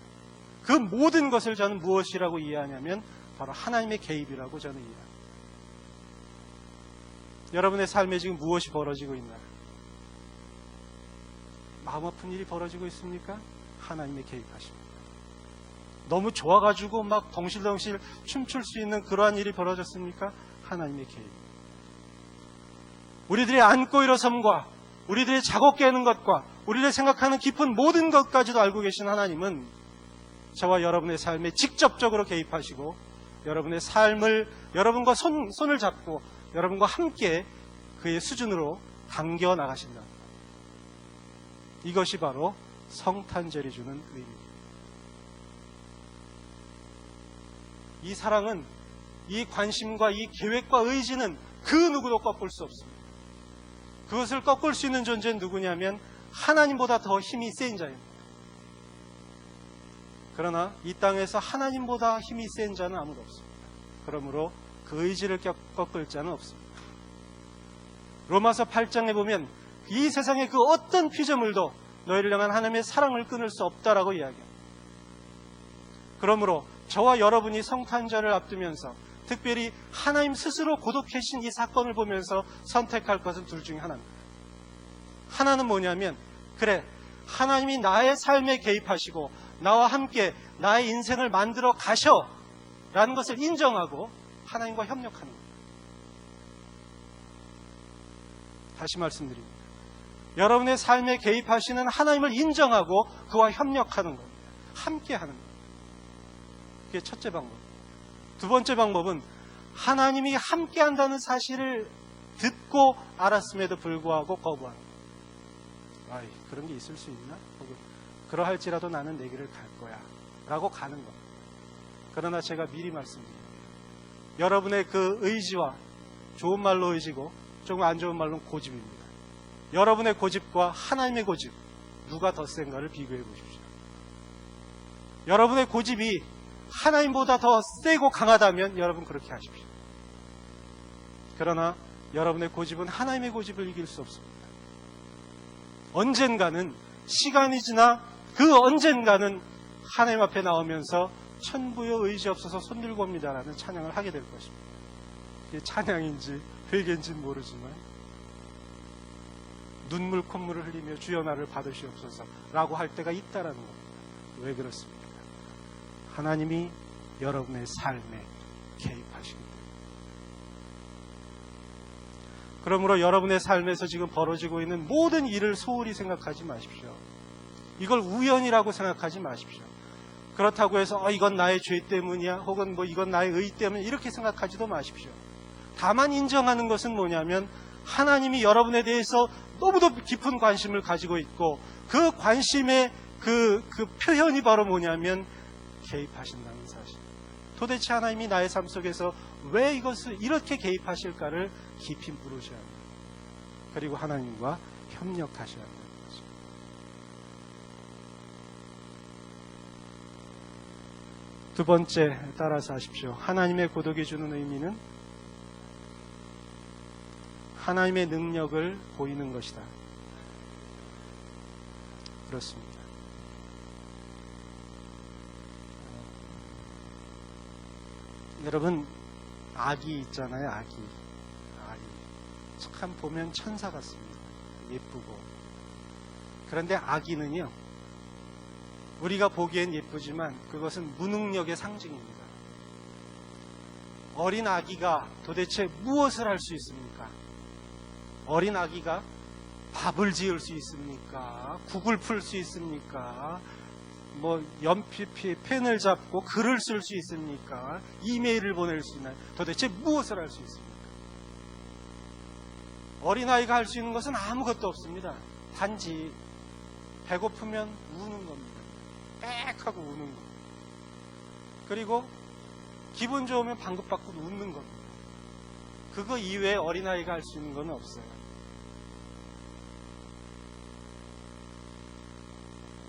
그 모든 것을 저는 무엇이라고 이해하냐면 바로 하나님의 개입이라고 저는 이해합니다. 여러분의 삶에 지금 무엇이 벌어지고 있나요? 마음 아픈 일이 벌어지고 있습니까? 하나님의 개입하십니다. 너무 좋아가지고 막 덩실덩실 춤출 수 있는 그러한 일이 벌어졌습니까? 하나님의 개입. 우리들의 앉고 일어섬과 우리들의 작업 깨는 것과 우리를 생각하는 깊은 모든 것까지도 알고 계신 하나님은 저와 여러분의 삶에 직접적으로 개입하시고 여러분의 삶을 여러분과 손을 잡고 여러분과 함께 그의 수준으로 당겨 나가신다. 이것이 바로 성탄절이 주는 의미입니다. 이 사랑은 이 관심과 이 계획과 의지는 그 누구도 꺾을 수 없습니다. 그것을 꺾을 수 있는 존재는 누구냐면 하나님보다 더 힘이 센 자입니다. 그러나 이 땅에서 하나님보다 힘이 센 자는 아무도 없습니다. 그러므로 그 의지를 꺾을 자는 없습니다. 로마서 8장에 보면 이 세상의 그 어떤 피조물도
너희를 향한 하나님의 사랑을 끊을 수 없다라고 이야기합니다. 그러므로 저와 여러분이 성탄절을 앞두면서 특별히 하나님 스스로 고독해진 이 사건을 보면서 선택할 것은 둘 중에 하나입니다. 하나는 뭐냐면, 그래, 하나님이 나의 삶에 개입하시고 나와 함께 나의 인생을 만들어 가셔 라는 것을 인정하고 하나님과 협력하는 겁니다. 다시 말씀드립니다. 여러분의 삶에 개입하시는 하나님을 인정하고 그와 협력하는 겁니다. 함께 하는 겁니다. 그게 첫째 방법. 두 번째 방법은 하나님이 함께 한다는 사실을 듣고 알았음에도 불구하고 거부하는 거예요. 아이, 그런 게 있을 수 있나? 혹은 그러할지라도 나는 내 길을 갈 거야 라고 가는 겁니다. 그러나 제가 미리 말씀드립니다. 여러분의 그 의지와, 좋은 말로 의지고 조금 안 좋은 말로는 고집입니다. 여러분의 고집과 하나님의 고집, 누가 더 센가를 비교해 보십시오. 여러분의 고집이 하나님보다 더 세고 강하다면 여러분 그렇게 하십시오. 그러나 여러분의 고집은 하나님의 고집을 이길 수 없습니다. 언젠가는, 시간이 지나 그 언젠가는 하나님 앞에 나오면서 천부여 의지 없어서 손들고 옵니다라는 찬양을 하게 될 것입니다. 이게 찬양인지 회개인지는 모르지만 눈물 콧물을 흘리며 주여 나를 받으시옵소서 라고 할 때가 있다라는 겁니다. 왜 그렇습니까? 하나님이 여러분의 삶에 개입하시기 때문에. 그러므로 여러분의 삶에서 지금 벌어지고 있는 모든 일을 소홀히 생각하지 마십시오. 이걸 우연이라고 생각하지 마십시오. 그렇다고 해서 이건 나의 죄 때문이야, 혹은 이건 나의 의 때문에, 이렇게 생각하지도 마십시오. 다만 인정하는 것은 뭐냐면, 하나님이 여러분에 대해서 너무도 깊은 관심을 가지고 있고, 그 관심의 그 표현이 바로 뭐냐면 개입하신다는 사실. 도대체 하나님이 나의 삶 속에서 왜 이것을 이렇게 개입하실까를 깊이 물으셔야 합니다. 그리고 하나님과 협력하셔야 합니다. 두 번째, 따라서 하십시오. 하나님의 고독이 주는 의미는 하나님의 능력을 보이는 것이다. 그렇습니다. 여러분, 아기 있잖아요. 아기. 참 보면 천사 같습니다. 예쁘고. 그런데 아기는요, 우리가 보기엔 예쁘지만 그것은 무능력의 상징입니다. 어린 아기가 도대체 무엇을 할 수 있습니까? 어린 아기가 밥을 지을 수 있습니까? 국을 풀 수 있습니까? 연필, 펜을 잡고 글을 쓸 수 있습니까? 이메일을 보낼 수 있나요? 도대체 무엇을 할 수 있습니까? 어린아이가 할 수 있는 것은 아무것도 없습니다. 단지 배고프면 우는 겁니다. 빽 하고 우는 겁니다. 그리고 기분 좋으면 방긋방긋 웃는 겁니다. 그거 이외에 어린아이가 할 수 있는 건 없어요.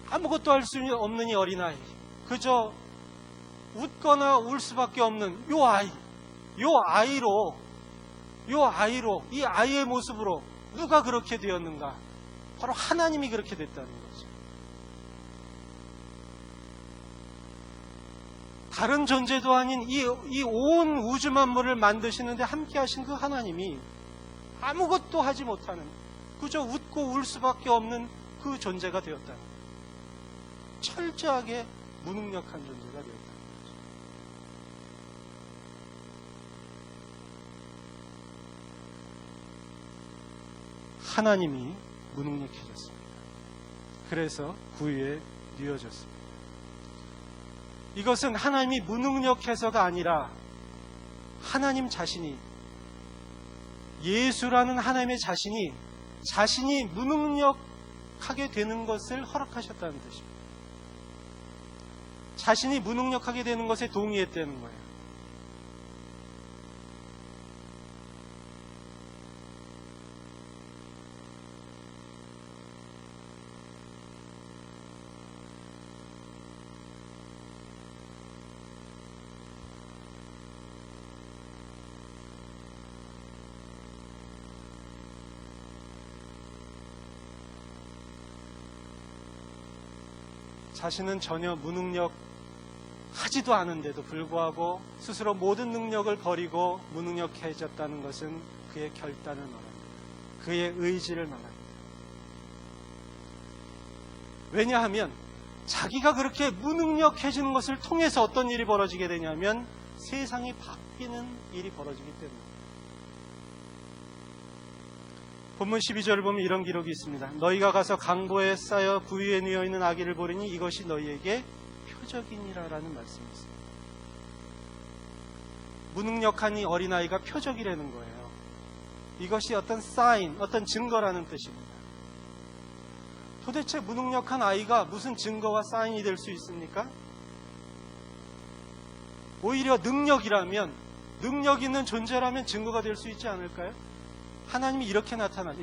아무것도 할 수 없는 이 어린아이, 그저 웃거나 울 수밖에 없는 요 아이로 이 아이의 모습으로 누가 그렇게 되었는가? 바로 하나님이 그렇게 됐다는 거죠. 다른 존재도 아닌 이 온 우주 만물을 만드시는데 함께 하신 그 하나님이 아무것도 하지 못하는, 그저 웃고 울 수밖에 없는 그 존재가 되었다는 거죠. 철저하게 무능력한 존재가 되었다는 거죠. 하나님이 무능력해졌습니다. 그래서 구유에 뉘어졌습니다. 이것은 하나님이 무능력해서가 아니라 하나님 자신이, 예수라는 하나님의 자신이 무능력하게 되는 것을 허락하셨다는 뜻입니다. 자신이 무능력하게 되는 것에 동의했다는 거예요. 자신은 전혀 무능력하지도 않은데도 불구하고 스스로 모든 능력을 버리고 무능력해졌다는 것은 그의 결단을 말합니다. 그의 의지를 말합니다. 왜냐하면 자기가 그렇게 무능력해지는 것을 통해서 어떤 일이 벌어지게 되냐면 세상이 바뀌는 일이 벌어지기 때문입니다. 본문 12절을 보면 이런 기록이 있습니다. 너희가 가서 강보에 쌓여 부위에 누워있는 아기를 보리니 이것이 너희에게 표적이니라 라는 말씀이 있습니다. 무능력한 이 어린아이가 표적이라는 거예요. 이것이 어떤 사인, 어떤 증거라는 뜻입니다. 도대체 무능력한 아이가 무슨 증거와 사인이 될 수 있습니까? 오히려 능력 있는 존재라면 증거가 될 수 있지 않을까요? 하나님이 이렇게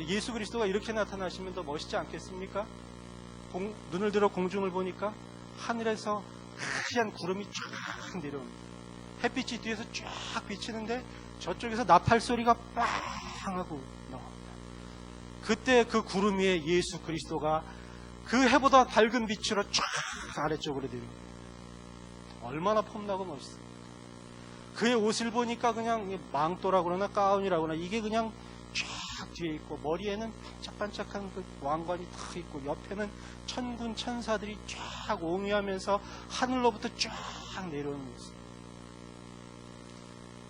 예수 그리스도가 이렇게 나타나시면 더 멋있지 않겠습니까? 눈을 들어 공중을 보니까 하늘에서 하얀 구름이 쫙 내려옵니다. 햇빛이 뒤에서 쫙 비치는데 저쪽에서 나팔 소리가 빵 하고 나옵니다. 그때 그 구름 위에 예수 그리스도가 그 해보다 밝은 빛으로 쫙 아래쪽으로 내립니다. 얼마나 폼나고 멋있습니까? 그의 옷을 보니까 그냥 망토라고 그러나 가운이라고 그러나 이게 그냥 쫙 뒤에 있고 머리에는 반짝반짝한 그 왕관이 탁 있고 옆에는 천군 천사들이 쫙 옹이하면서 하늘로부터 쫙 내려오는 모습.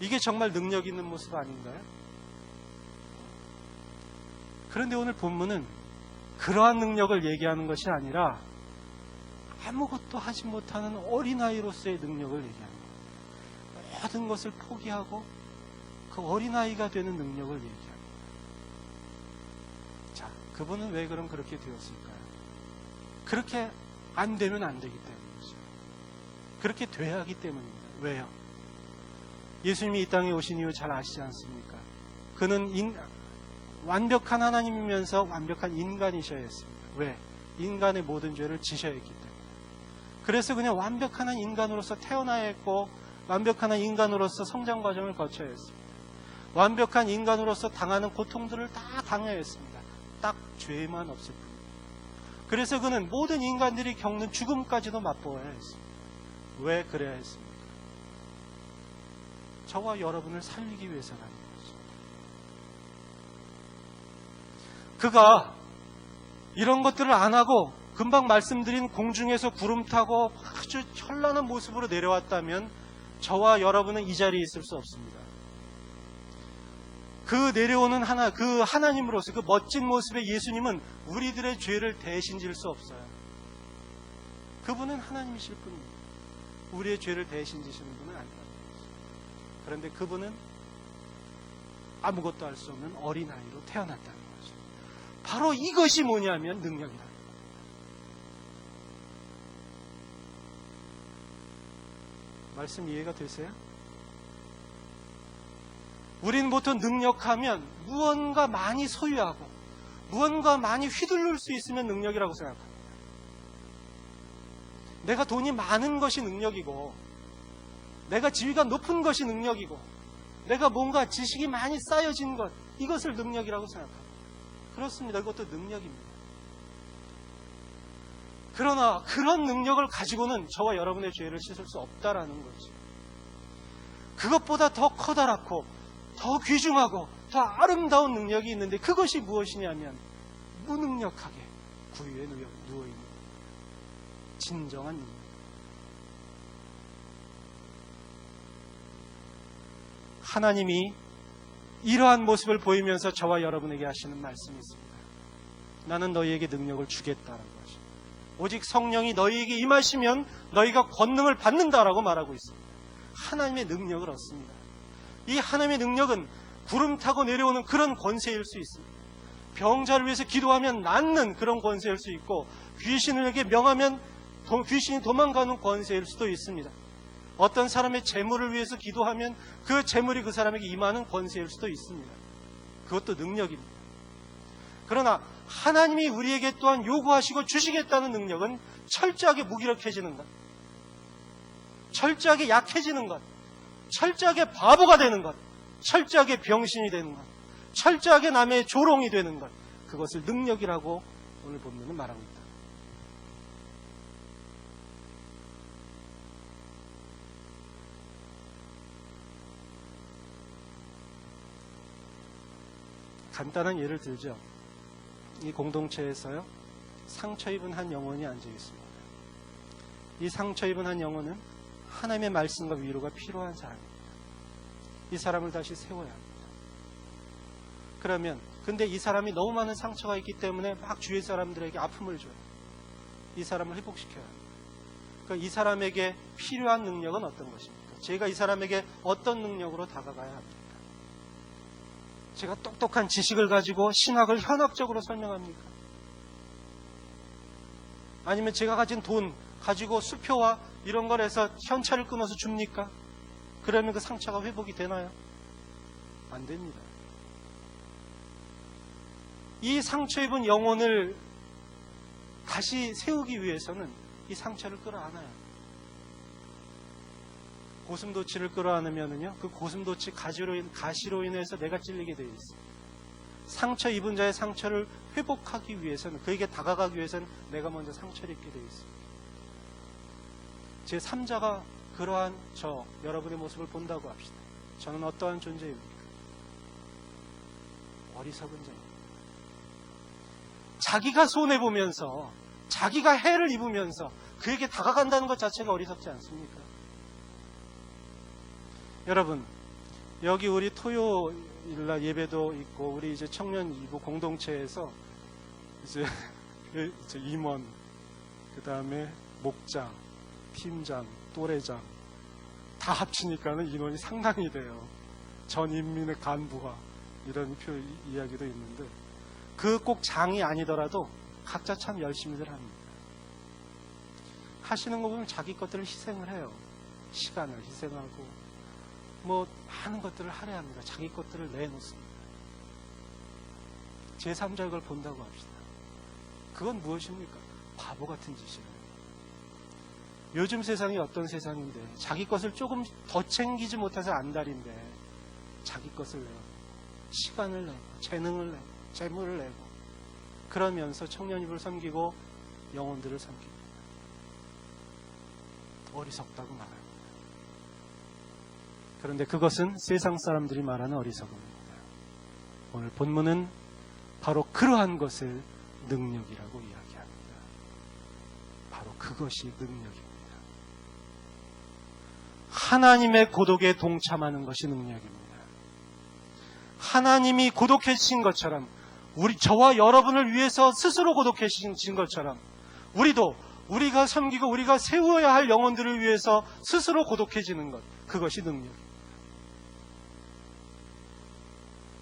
이게 정말 능력 있는 모습 아닌가요? 그런데 오늘 본문은 그러한 능력을 얘기하는 것이 아니라 아무것도 하지 못하는 어린아이로서의 능력을 얘기합니다. 모든 것을 포기하고 그 어린아이가 되는 능력을 얘기합니다. 자, 그분은 왜 그럼 그렇게 되었을까요? 그렇게 안 되면 안 되기 때문이죠. 그렇게 돼야 하기 때문입니다. 왜요? 예수님이 이 땅에 오신 이유 잘 아시지 않습니까? 그는 완벽한 하나님이면서 완벽한 인간이셔야 했습니다. 왜? 인간의 모든 죄를 지셔야 했기 때문에. 그래서 그냥 완벽한 인간으로서 태어나야 했고 완벽한 인간으로서 성장 과정을 거쳐야 했습니다. 완벽한 인간으로서 당하는 고통들을 다 당해야 했습니다. 딱 죄만 없을 뿐입니다. 그래서 그는 모든 인간들이 겪는 죽음까지도 맛보아야 했습니다. 왜 그래야 했습니까? 저와 여러분을 살리기 위해서라는 것입니다. 그가 이런 것들을 안 하고 금방 말씀드린 공중에서 구름 타고 아주 현란한 모습으로 내려왔다면 저와 여러분은 이 자리에 있을 수 없습니다. 그 내려오는 그 하나님으로서 그 멋진 모습의 예수님은 우리들의 죄를 대신 질 수 없어요. 그분은 하나님이실 뿐입니다. 우리의 죄를 대신 지시는 분은 아니라는 것입니다. 그런데 그분은 아무것도 할 수 없는 어린아이로 태어났다는 거죠. 바로 이것이 뭐냐면 능력이라는 거예요. 말씀 이해가 되세요? 우리는 보통 능력하면 무언가 많이 소유하고 무언가 많이 휘둘릴 수 있으면 능력이라고 생각합니다. 내가 돈이 많은 것이 능력이고 내가 지위가 높은 것이 능력이고 내가 뭔가 지식이 많이 쌓여진 것 이것을 능력이라고 생각합니다. 그렇습니다. 이것도 능력입니다. 그러나 그런 능력을 가지고는 저와 여러분의 죄를 씻을 수 없다라는 거죠. 그것보다 더 커다랗고 더 귀중하고 더 아름다운 능력이 있는데 그것이 무엇이냐면 무능력하게 구유에 누워있는 진정한 능력. 하나님이 이러한 모습을 보이면서 저와 여러분에게 하시는 말씀이 있습니다. 나는 너희에게 능력을 주겠다는 것입니다. 오직 성령이 너희에게 임하시면 너희가 권능을 받는다라고 말하고 있습니다. 하나님의 능력을 얻습니다. 이 하나님의 능력은 구름 타고 내려오는 그런 권세일 수 있습니다. 병자를 위해서 기도하면 낫는 그런 권세일 수 있고 귀신에게 명하면 귀신이 도망가는 권세일 수도 있습니다. 어떤 사람의 재물을 위해서 기도하면 그 재물이 그 사람에게 임하는 권세일 수도 있습니다. 그것도 능력입니다. 그러나 하나님이 우리에게 또한 요구하시고 주시겠다는 능력은 철저하게 무기력해지는 것, 철저하게 약해지는 것, 철저하게 바보가 되는 것, 철저하게 병신이 되는 것, 철저하게 남의 조롱이 되는 것, 그것을 능력이라고 오늘 본문은 말합니다. 간단한 예를 들죠. 이 공동체에서요, 상처 입은 한 영혼이 앉아 있습니다. 이 상처 입은 한 영혼은 하나님의 말씀과 위로가 필요한 사람입니다. 이 사람을 다시 세워야 합니다. 그러면 근데 이 사람이 너무 많은 상처가 있기 때문에 막 주위 사람들에게 아픔을 줘요. 이 사람을 회복시켜야 합니다. 그러니까 이 사람에게 필요한 능력은 어떤 것입니까? 제가 이 사람에게 어떤 능력으로 다가가야 합니까? 제가 똑똑한 지식을 가지고 신학을 현학적으로 설명합니까? 아니면 제가 가진 돈 가지고 수표와 이런 걸 해서 현찰을 끊어서 줍니까? 그러면 그 상처가 회복이 되나요? 안 됩니다. 이 상처 입은 영혼을 다시 세우기 위해서는 이 상처를 끌어안아야 합니다. 고슴도치를 끌어안으면은요, 그 고슴도치 가시로 인해서 내가 찔리게 되어 있습니다. 상처 입은 자의 상처를 회복하기 위해서는, 그에게 다가가기 위해서는 내가 먼저 상처를 입게 되어 있습니다. 제 3자가 그러한 여러분의 모습을 본다고 합시다. 저는 어떠한 존재입니까? 어리석은 자입니다. 자기가 손해보면서, 자기가 해를 입으면서 그에게 다가간다는 것 자체가 어리석지 않습니까? 여러분, 여기 우리 토요일날 예배도 있고, 우리 이제 청년 2부 공동체에서 이제 임원, 그 다음에 목장, 팀장, 또래장 다 합치니까는 인원이 상당히 돼요. 전 인민의 간부화 이런 이야기도 있는데, 그 꼭 장이 아니더라도 각자 참 열심히들 합니다. 하시는 거 보면 자기 것들을 희생을 해요. 시간을 희생하고 뭐 많은 것들을 할애합니다. 자기 것들을 내놓습니다. 제3자 그걸 본다고 합시다. 그건 무엇입니까? 바보 같은 짓이에요. 요즘 세상이 어떤 세상인데, 자기 것을 조금 더 챙기지 못해서 안달인데 자기 것을 내고 시간을 내고 재능을 내고 재물을 내고 그러면서 청년입을 섬기고 영혼들을 섬깁니다. 어리석다고 말합니다. 그런데 그것은 세상 사람들이 말하는 어리석음입니다. 오늘 본문은 바로 그러한 것을 능력이라고 이야기합니다. 바로 그것이 능력입니다. 하나님의 고독에 동참하는 것이 능력입니다. 하나님이 고독해지신 것처럼, 저와 여러분을 위해서 스스로 고독해지신 것처럼, 우리도 우리가 섬기고 우리가 세워야 할 영혼들을 위해서 스스로 고독해지는 것, 그것이 능력입니다.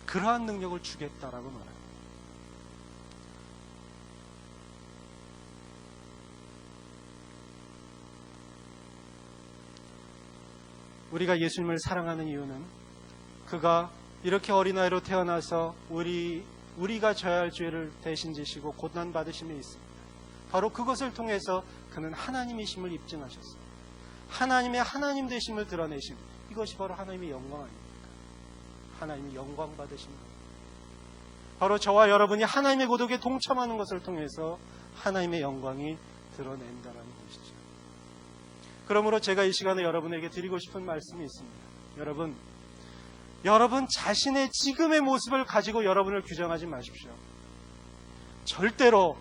그러한 능력을 주겠다라고 말합니다. 우리가 예수님을 사랑하는 이유는 그가 이렇게 어린아이로 태어나서 우리가 져야 할 죄를 대신 지시고 고난받으심에 있습니다. 바로 그것을 통해서 그는 하나님이심을 입증하셨습니다. 하나님의 하나님 되심을 드러내심, 이것이 바로 하나님의 영광 아닙니까? 하나님이 영광 받으신 것. 바로 저와 여러분이 하나님의 고독에 동참하는 것을 통해서 하나님의 영광이 드러낸다는 것이죠. 그러므로 제가 이 시간에 여러분에게 드리고 싶은 말씀이 있습니다. 여러분 자신의 지금의 모습을 가지고 여러분을 규정하지 마십시오. 절대로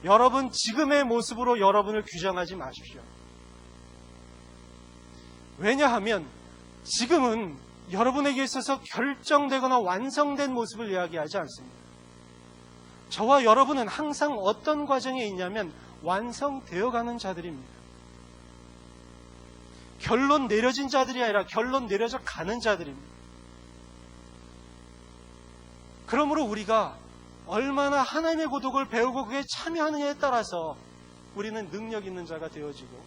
여러분 지금의 모습으로 여러분을 규정하지 마십시오. 왜냐하면 지금은 여러분에게 있어서 결정되거나 완성된 모습을 이야기하지 않습니다. 저와 여러분은 항상 어떤 과정에 있냐면 완성되어가는 자들입니다. 결론 내려진 자들이 아니라 결론 내려져 가는 자들입니다. 그러므로 우리가 얼마나 하나님의 고독을 배우고 그에 참여하느냐에 따라서 우리는 능력 있는 자가 되어지고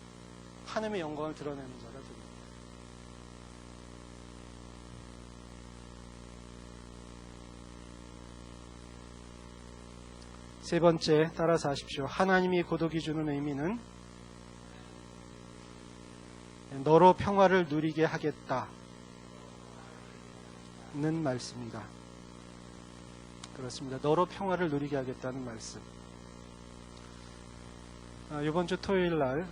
하나님의 영광을 드러내는 자가 됩니다. 세 번째, 따라서 하십시오. 하나님이 고독이 주는 의미는 너로 평화를 누리게 하겠다는 말씀입니다. 그렇습니다. 너로 평화를 누리게 하겠다는 말씀. 이번 주 토요일 날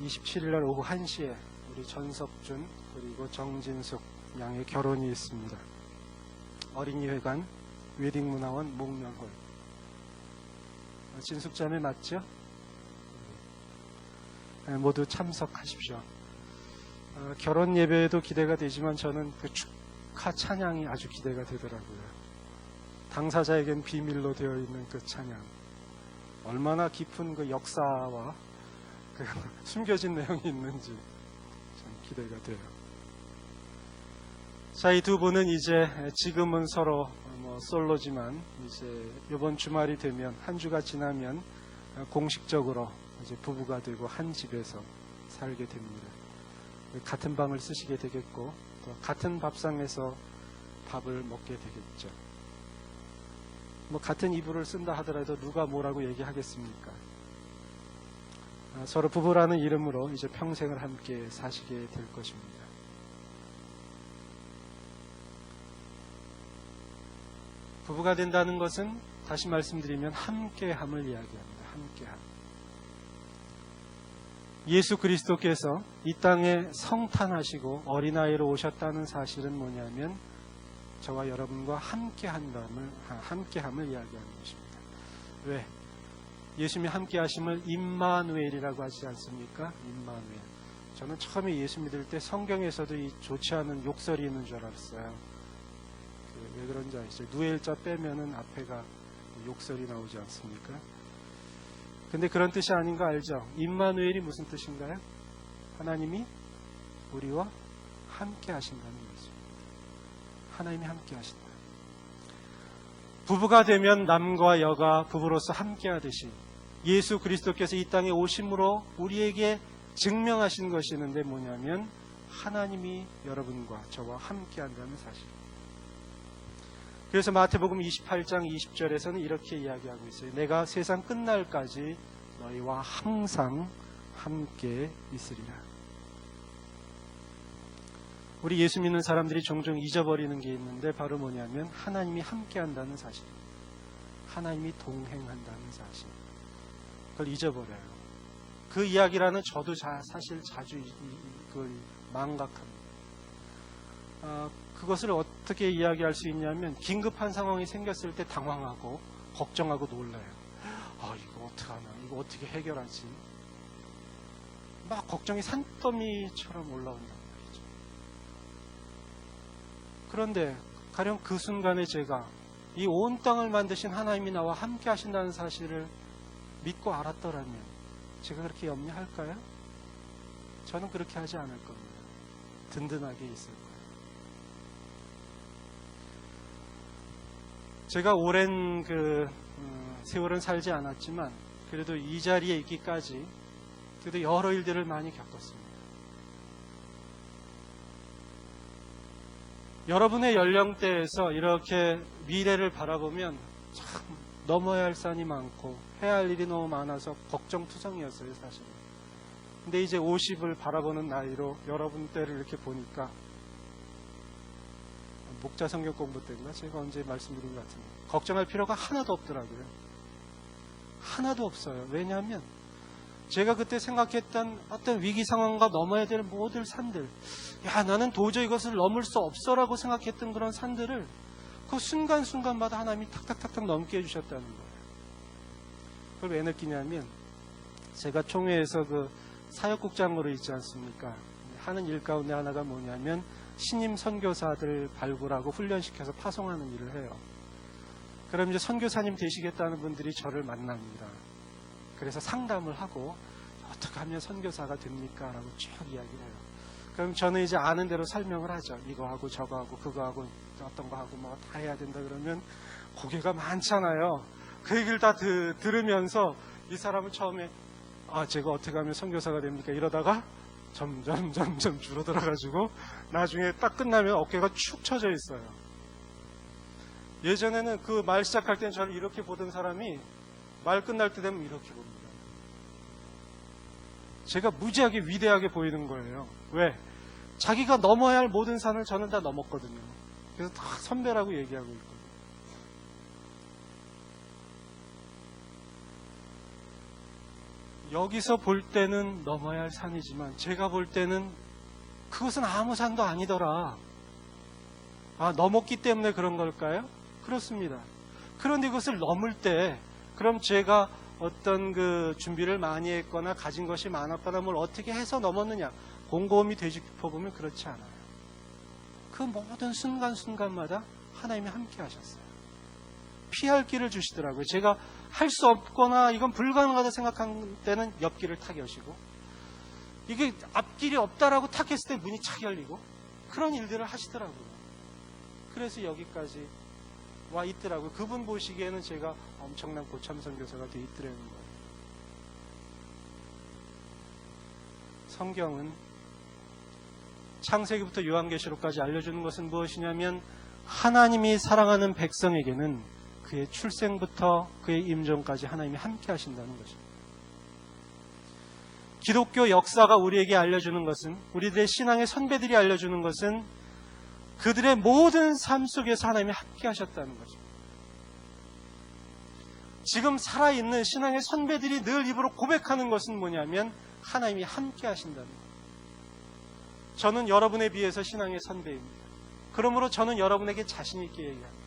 27일 날 오후 1시에 우리 전석준 그리고 정진숙 양의 결혼이 있습니다. 어린이회관
웨딩문화원 목련홀. 진숙자매 맞죠? 모두 참석하십시오. 결혼 예배에도 기대가 되지만 저는 그 축하 찬양이 아주 기대가 되더라고요. 당사자에겐 비밀로 되어 있는 그 찬양. 얼마나 깊은 그 역사와 그 숨겨진 내용이 있는지 참 기대가 돼요. 자, 이 두 분은 이제 지금은 서로 솔로지만 이제 이번 주말이 되면 한 주가 지나면 공식적으로 이제 부부가 되고 한 집에서 살게 됩니다. 같은 방을 쓰시게 되겠고 또 같은 밥상에서 밥을 먹게 되겠죠. 같은 이불을 쓴다 하더라도 누가 뭐라고 얘기하겠습니까? 서로 부부라는 이름으로 이제 평생을 함께 사시게 될 것입니다. 부부가 된다는 것은 다시 말씀드리면 함께함을 이야기합니다. 함께함. 예수 그리스도께서 이 땅에 성탄하시고 어린아이로 오셨다는 사실은 뭐냐면 저와 여러분과 함께함을 이야기하는 것입니다. 왜? 예수님이 함께하심을 임마누엘이라고 하지 않습니까? 임마누엘. 저는 처음에 예수 믿을 때 성경에서도 이 좋지 않은 욕설이 있는 줄 알았어요. 왜 그런지 아시죠? 누엘자 빼면은 앞에가 욕설이 나오지 않습니까? 근데 그런 뜻이 아닌 거 알죠? 임마누엘이 무슨 뜻인가요? 하나님이 우리와 함께 하신다는 것입니다. 하나님이 함께 하신다. 부부가 되면 남과 여가 부부로서 함께 하듯이 예수 그리스도께서 이 땅에 오심으로 우리에게 증명하신 것이 있는데 뭐냐면 하나님이 여러분과 저와 함께 한다는 사실. 그래서 마태복음 28장 20절에서는 이렇게 이야기하고 있어요. 내가 세상 끝날까지 너희와 항상 함께 있으리라. 우리 예수 믿는 사람들이 종종 잊어버리는 게 있는데 바로 뭐냐면 하나님이 함께 한다는 사실. 하나님이 동행한다는 사실. 그걸 잊어버려요. 그 이야기라는 저도 사실 자주 그걸 망각합니다. 그것을 어떻게 이야기할 수 있냐면 긴급한 상황이 생겼을 때 당황하고 걱정하고 놀라요. 이거 어떡하나, 이거 어떻게 해결하지? 막 걱정이 산더미처럼 올라온단 말이죠. 그런데 가령 그 순간에 제가 이 온 땅을 만드신 하나님이 나와 함께 하신다는 사실을 믿고 알았더라면 제가 그렇게 염려할까요? 저는 그렇게 하지 않을 겁니다. 든든하게 있을 거예요. 제가 오랜 세월은 살지 않았지만 그래도 이 자리에 있기까지 그래도 여러 일들을 많이 겪었습니다. 여러분의 연령대에서 이렇게 미래를 바라보면 참 넘어야 할 산이 많고 해야 할 일이 너무 많아서 걱정투성이었어요, 사실은. 근데 이제 50을 바라보는 나이로 여러분 때를 이렇게 보니까 목자 성경 공부 때인가 제가 언제 말씀드린 것 같은데 걱정할 필요가 하나도 없더라고요. 하나도 없어요. 왜냐하면 제가 그때 생각했던 어떤 위기 상황과 넘어야 될 모든 산들, 나는 도저히 이것을 넘을 수 없어라고 생각했던 그런 산들을 그 순간순간마다 하나님이 탁탁탁탁 넘게 해주셨다는 거예요. 그걸 왜 느끼냐면 제가 총회에서 그 사역국장으로 있지 않습니까? 하는 일 가운데 하나가 뭐냐면 신임 선교사들 발굴하고 훈련시켜서 파송하는 일을 해요. 그럼 이제 선교사님 되시겠다는 분들이 저를 만납니다. 그래서 상담을 하고 어떻게 하면 선교사가 됩니까? 라고 쭉 이야기를 해요. 그럼 저는 이제 아는 대로 설명을 하죠. 이거 하고 저거 하고 그거 하고 어떤 거 하고 뭐 다 해야 된다 그러면 고개가 많잖아요. 그 얘기를 다 들으면서 이 사람은 처음에 제가 어떻게 하면 선교사가 됩니까? 이러다가 점점 줄어들어가지고 나중에 딱 끝나면 어깨가 축 처져 있어요. 예전에는 그 말 시작할 때는 저를 이렇게 보던 사람이 말 끝날 때 되면 이렇게 봅니다. 제가 무지하게 위대하게 보이는 거예요. 왜? 자기가 넘어야 할 모든 산을 저는 다 넘었거든요. 그래서 다 선배라고 얘기하고 있거든요. 여기서 볼 때는 넘어야 할 산이지만 제가 볼 때는 그것은 아무 산도 아니더라. 넘었기 때문에 그런 걸까요?
그렇습니다. 그런데 그것을 넘을 때 그럼 제가 어떤 그 준비를 많이 했거나 가진 것이 많았거나 뭘 어떻게 해서 넘었느냐, 곰곰이 되짚어보면 그렇지 않아요. 그 모든 순간순간마다 하나님이 함께 하셨어요. 피할 길을 주시더라고요. 제가 할 수 없거나 이건 불가능하다 생각한 때는 옆길을 탁 여시고, 이게 앞길이 없다라고 탁 했을 때 문이 착 열리고, 그런 일들을 하시더라고요. 그래서 여기까지 와 있더라고요. 그분 보시기에는 제가 엄청난 고참 선교사가 돼 있더라는 거예요. 성경은 창세기부터 요한계시록까지 알려주는 것은 무엇이냐면, 하나님이 사랑하는 백성에게는 그의 출생부터 그의 임종까지 하나님이 함께 하신다는 것입니다. 기독교 역사가 우리에게 알려주는 것은, 우리들의 신앙의 선배들이 알려주는 것은 그들의 모든 삶 속에서 하나님이 함께 하셨다는 것입니다. 지금 살아있는 신앙의 선배들이 늘 입으로 고백하는 것은 뭐냐면 하나님이 함께 하신다는 것. 저는 여러분에 비해서 신앙의 선배입니다. 그러므로 저는 여러분에게 자신 있게 얘기합니다.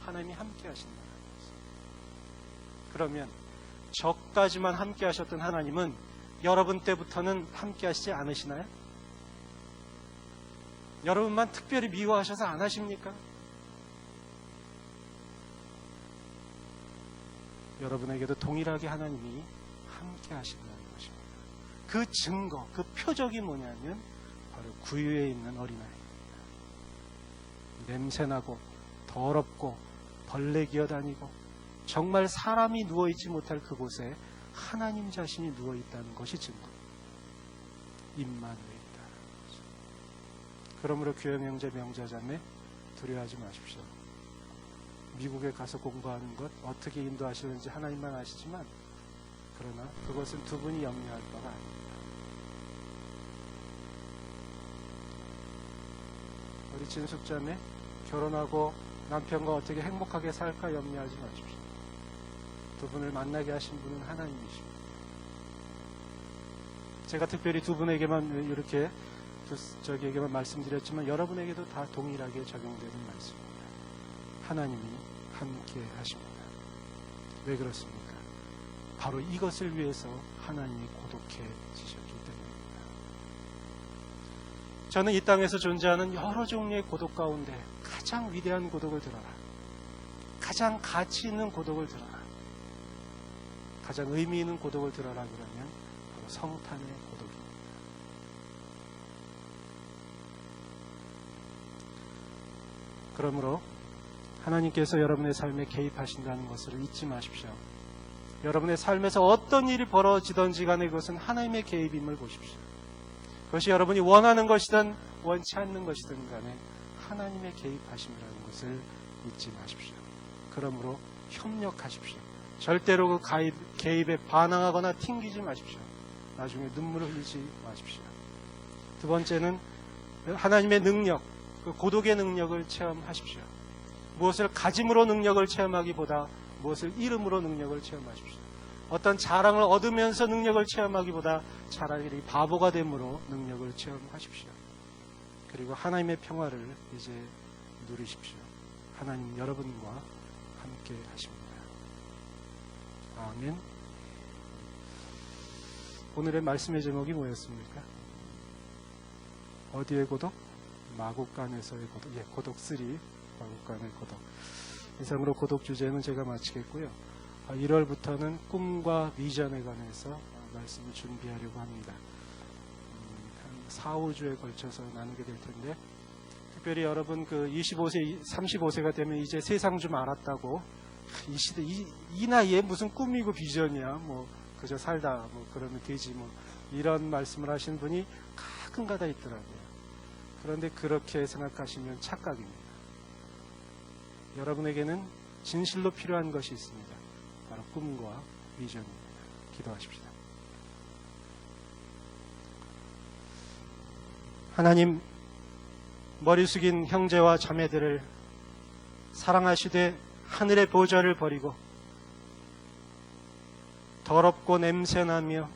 하나님이 함께 하신다는 것입니다. 그러면 저까지만 함께 하셨던 하나님은 여러분 때부터는 함께 하시지 않으시나요? 여러분만 특별히 미워하셔서 안 하십니까? 여러분에게도 동일하게 하나님이 함께 하신다는 것입니다. 그 증거, 그 표적이 뭐냐면 바로 구유에 있는 어린아이입니다. 냄새나고 더럽고 벌레 기어다니고 정말 사람이 누워있지 못할 그곳에 하나님 자신이 누워있다는 것이 증거. 임마누엘이다. 그러므로 교회 형제 명자자매 두려워하지 마십시오. 미국에 가서 공부하는 것 어떻게 인도하시는지 하나님만 아시지만, 그러나 그것은 두 분이 염려할 바가 아닙니다. 우리 진숙자매 결혼하고 남편과 어떻게 행복하게 살까 염려하지 마십시오. 두 분을 만나게 하신 분은 하나님이십니다. 제가 특별히 두 분에게만 이렇게 저기에게만 말씀드렸지만 여러분에게도 다 동일하게 적용되는 말씀입니다. 하나님이 함께 하십니다. 왜 그렇습니까? 바로 이것을 위해서 하나님이 고독해지셨기 때문입니다. 저는 이 땅에서 존재하는 여러 종류의 고독 가운데 가장 위대한 고독을 들어라, 가장 가치 있는 고독을 들어라, 가장 의미 있는 고독을 들어라 그러면 바로 성탄의 고독입니다. 그러므로 하나님께서 여러분의 삶에 개입하신다는 것을 잊지 마십시오. 여러분의 삶에서 어떤 일이 벌어지든지 간에 그것은 하나님의 개입임을 보십시오. 그것이 여러분이 원하는 것이든 원치 않는 것이든 간에 하나님의 개입하심이라는 것을 잊지 마십시오. 그러므로 협력하십시오. 절대로 그 개입에 반항하거나 튕기지 마십시오. 나중에 눈물을 흘리지 마십시오. 두 번째는 하나님의 능력, 그 고독의 능력을 체험하십시오. 무엇을 가짐으로 능력을 체험하기보다 무엇을 잃음으로 능력을 체험하십시오. 어떤 자랑을 얻으면서 능력을 체험하기보다 차라리 바보가 됨으로 능력을 체험하십시오. 그리고 하나님의 평화를 이제 누리십시오. 하나님 여러분과 함께 하십니다. 아멘. 오늘의 말씀의 제목이 뭐였습니까? 어디의 고독? 마국간에서의 고독. 예, 고독 3. 마국간의 고독. 이상으로 고독 주제는 제가 마치겠고요. 1월부터는 꿈과 비전에 관해서 말씀을 준비하려고 합니다. 한 4, 5주에 걸쳐서 나누게 될 텐데, 특별히 여러분 그 25세, 35세가 되면 이제 세상 좀 알았다고, 이 시대, 이 나이에 무슨 꿈이고 비전이야, 뭐 그저 살다 뭐 그러면 되지, 뭐 이런 말씀을 하시는 분이 가끔가다 있더라고요. 그런데 그렇게 생각하시면 착각입니다. 여러분에게는 진실로 필요한 것이 있습니다. 바로 꿈과 비전입니다. 기도하십시다. 하나님, 머리 숙인 형제와 자매들을 사랑하시되 하늘의 보좌를 버리고 더럽고 냄새나며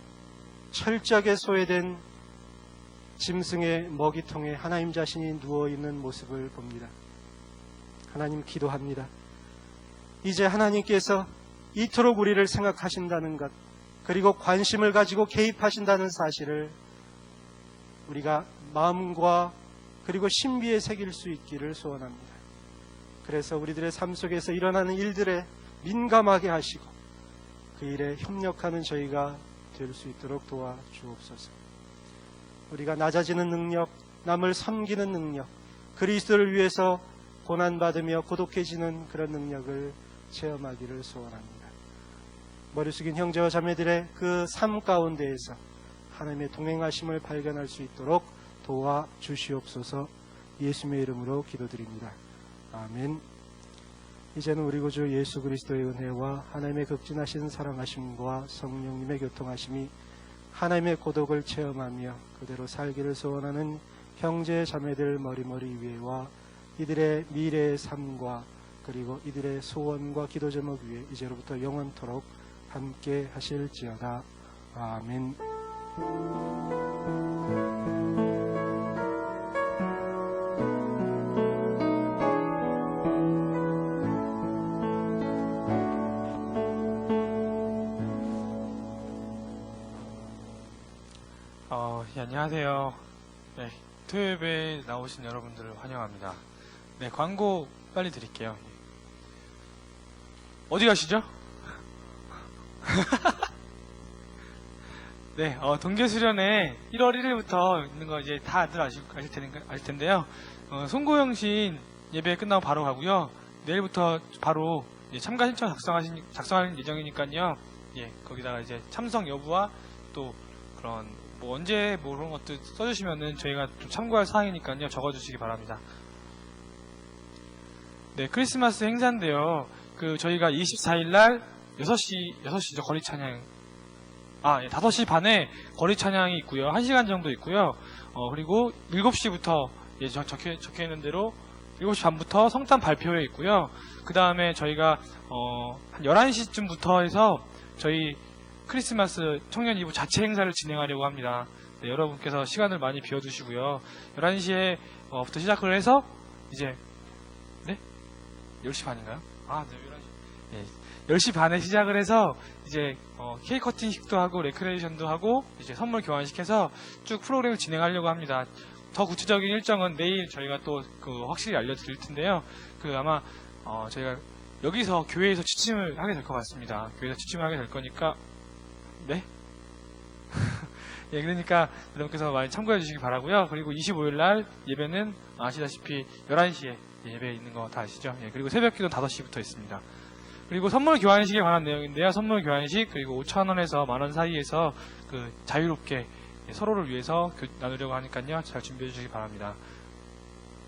철저하게 소외된 짐승의 먹이통에 하나님 자신이 누워있는 모습을 봅니다. 하나님, 기도합니다. 이제 하나님께서 이토록 우리를 생각하신다는 것, 그리고 관심을 가지고 개입하신다는 사실을 우리가 마음과 그리고 신비에 새길 수 있기를 소원합니다. 그래서 우리들의 삶 속에서 일어나는 일들에 민감하게 하시고 그 일에 협력하는 저희가 될 수 있도록 도와주옵소서. 우리가 낮아지는 능력, 남을 섬기는 능력, 그리스도를 위해서 고난받으며 고독해지는 그런 능력을 체험하기를 소원합니다. 머리 숙인 형제와 자매들의 그 삶 가운데에서 하나님의 동행하심을 발견할 수 있도록 도와주시옵소서. 예수님의 이름으로 기도드립니다. 아멘. 이제는 우리 구주 예수 그리스도의 은혜와 하나님의 극진하신 사랑하심과 성령님의 교통하심이 하나님의 고독을 체험하며 그대로 살기를 소원하는 형제 자매들 머리머리 위에와 이들의 미래의 삶과 그리고 이들의 소원과 기도 제목 위에 이제로부터 영원토록 함께 하실지어다. 아멘.
예, 안녕하세요. 네, 토요일에 나오신 여러분들을 환영합니다. 네, 광고 빨리 드릴게요. 어디 가시죠? 네, 동계수련회 1월 1일부터 있는 거 이제 다들 아실 텐데요. 송고영신 예배 끝나고 바로 가고요. 내일부터 바로 이제 참가 신청 작성할 예정이니까요. 예, 거기다가 이제 참석 여부와 또 그런 언제 그런 것도 써주시면은 저희가 좀 참고할 사항이니까요. 적어주시기 바랍니다. 네, 크리스마스 행사인데요. 저희가 24일날 6시죠, 거리 찬양. 예, 5시 반에 거리 찬양이 있고요. 1시간 정도 있고요. 그리고 7시부터, 예, 적혀 있는 대로 7시 반부터 성탄 발표회 있고요. 그 다음에 저희가, 한 11시쯤부터 해서 저희 크리스마스 청년 2부 자체 행사를 진행하려고 합니다. 네, 여러분께서 시간을 많이 비워두시고요. 11시에 부터 시작을 해서 이제 네? 10시 반인가요? 네, 11시. 네, 10시 반에 시작을 해서 이제 케이크 커팅식도 하고 레크레이션도 하고 이제 선물 교환식해서 쭉 프로그램을 진행하려고 합니다. 더 구체적인 일정은 내일 저희가 또 확실히 알려드릴 텐데요. 아마 저희가 여기서 교회에서 취침을 하게 될 것 같습니다. 교회에서 취침을 하게 될 거니까 네? 예, 그러니까 여러분께서 많이 참고해 주시기 바라고요. 그리고 25일날 예배는 아시다시피 11시에 예배 있는 거 다 아시죠? 예, 그리고 새벽기도는 5시부터 있습니다. 그리고 선물 교환식에 관한 내용인데요. 선물 교환식 그리고 5,000원에서 만원 사이에서 자유롭게 서로를 위해서 나누려고 하니까요. 잘 준비해 주시기 바랍니다.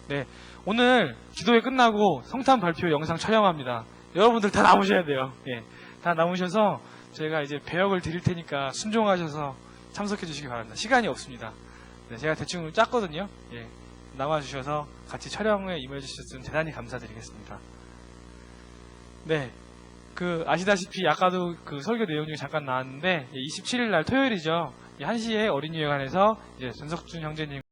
네, 오늘 기도회 끝나고 성탄 발표 영상 촬영합니다. 여러분들 다 남으셔야 돼요. 예, 다 남으셔서 제가 이제 배역을 드릴 테니까 순종하셔서 참석해 주시기 바랍니다. 시간이 없습니다. 네, 제가 대충 짰거든요. 예, 남아주셔서 같이 촬영에 임해 주셨으면 대단히 감사드리겠습니다. 네, 아시다시피 아까도 설교 내용 중에 잠깐 나왔는데 27일 날 토요일이죠. 1시에 어린이회관에서 이제 전석준 형제님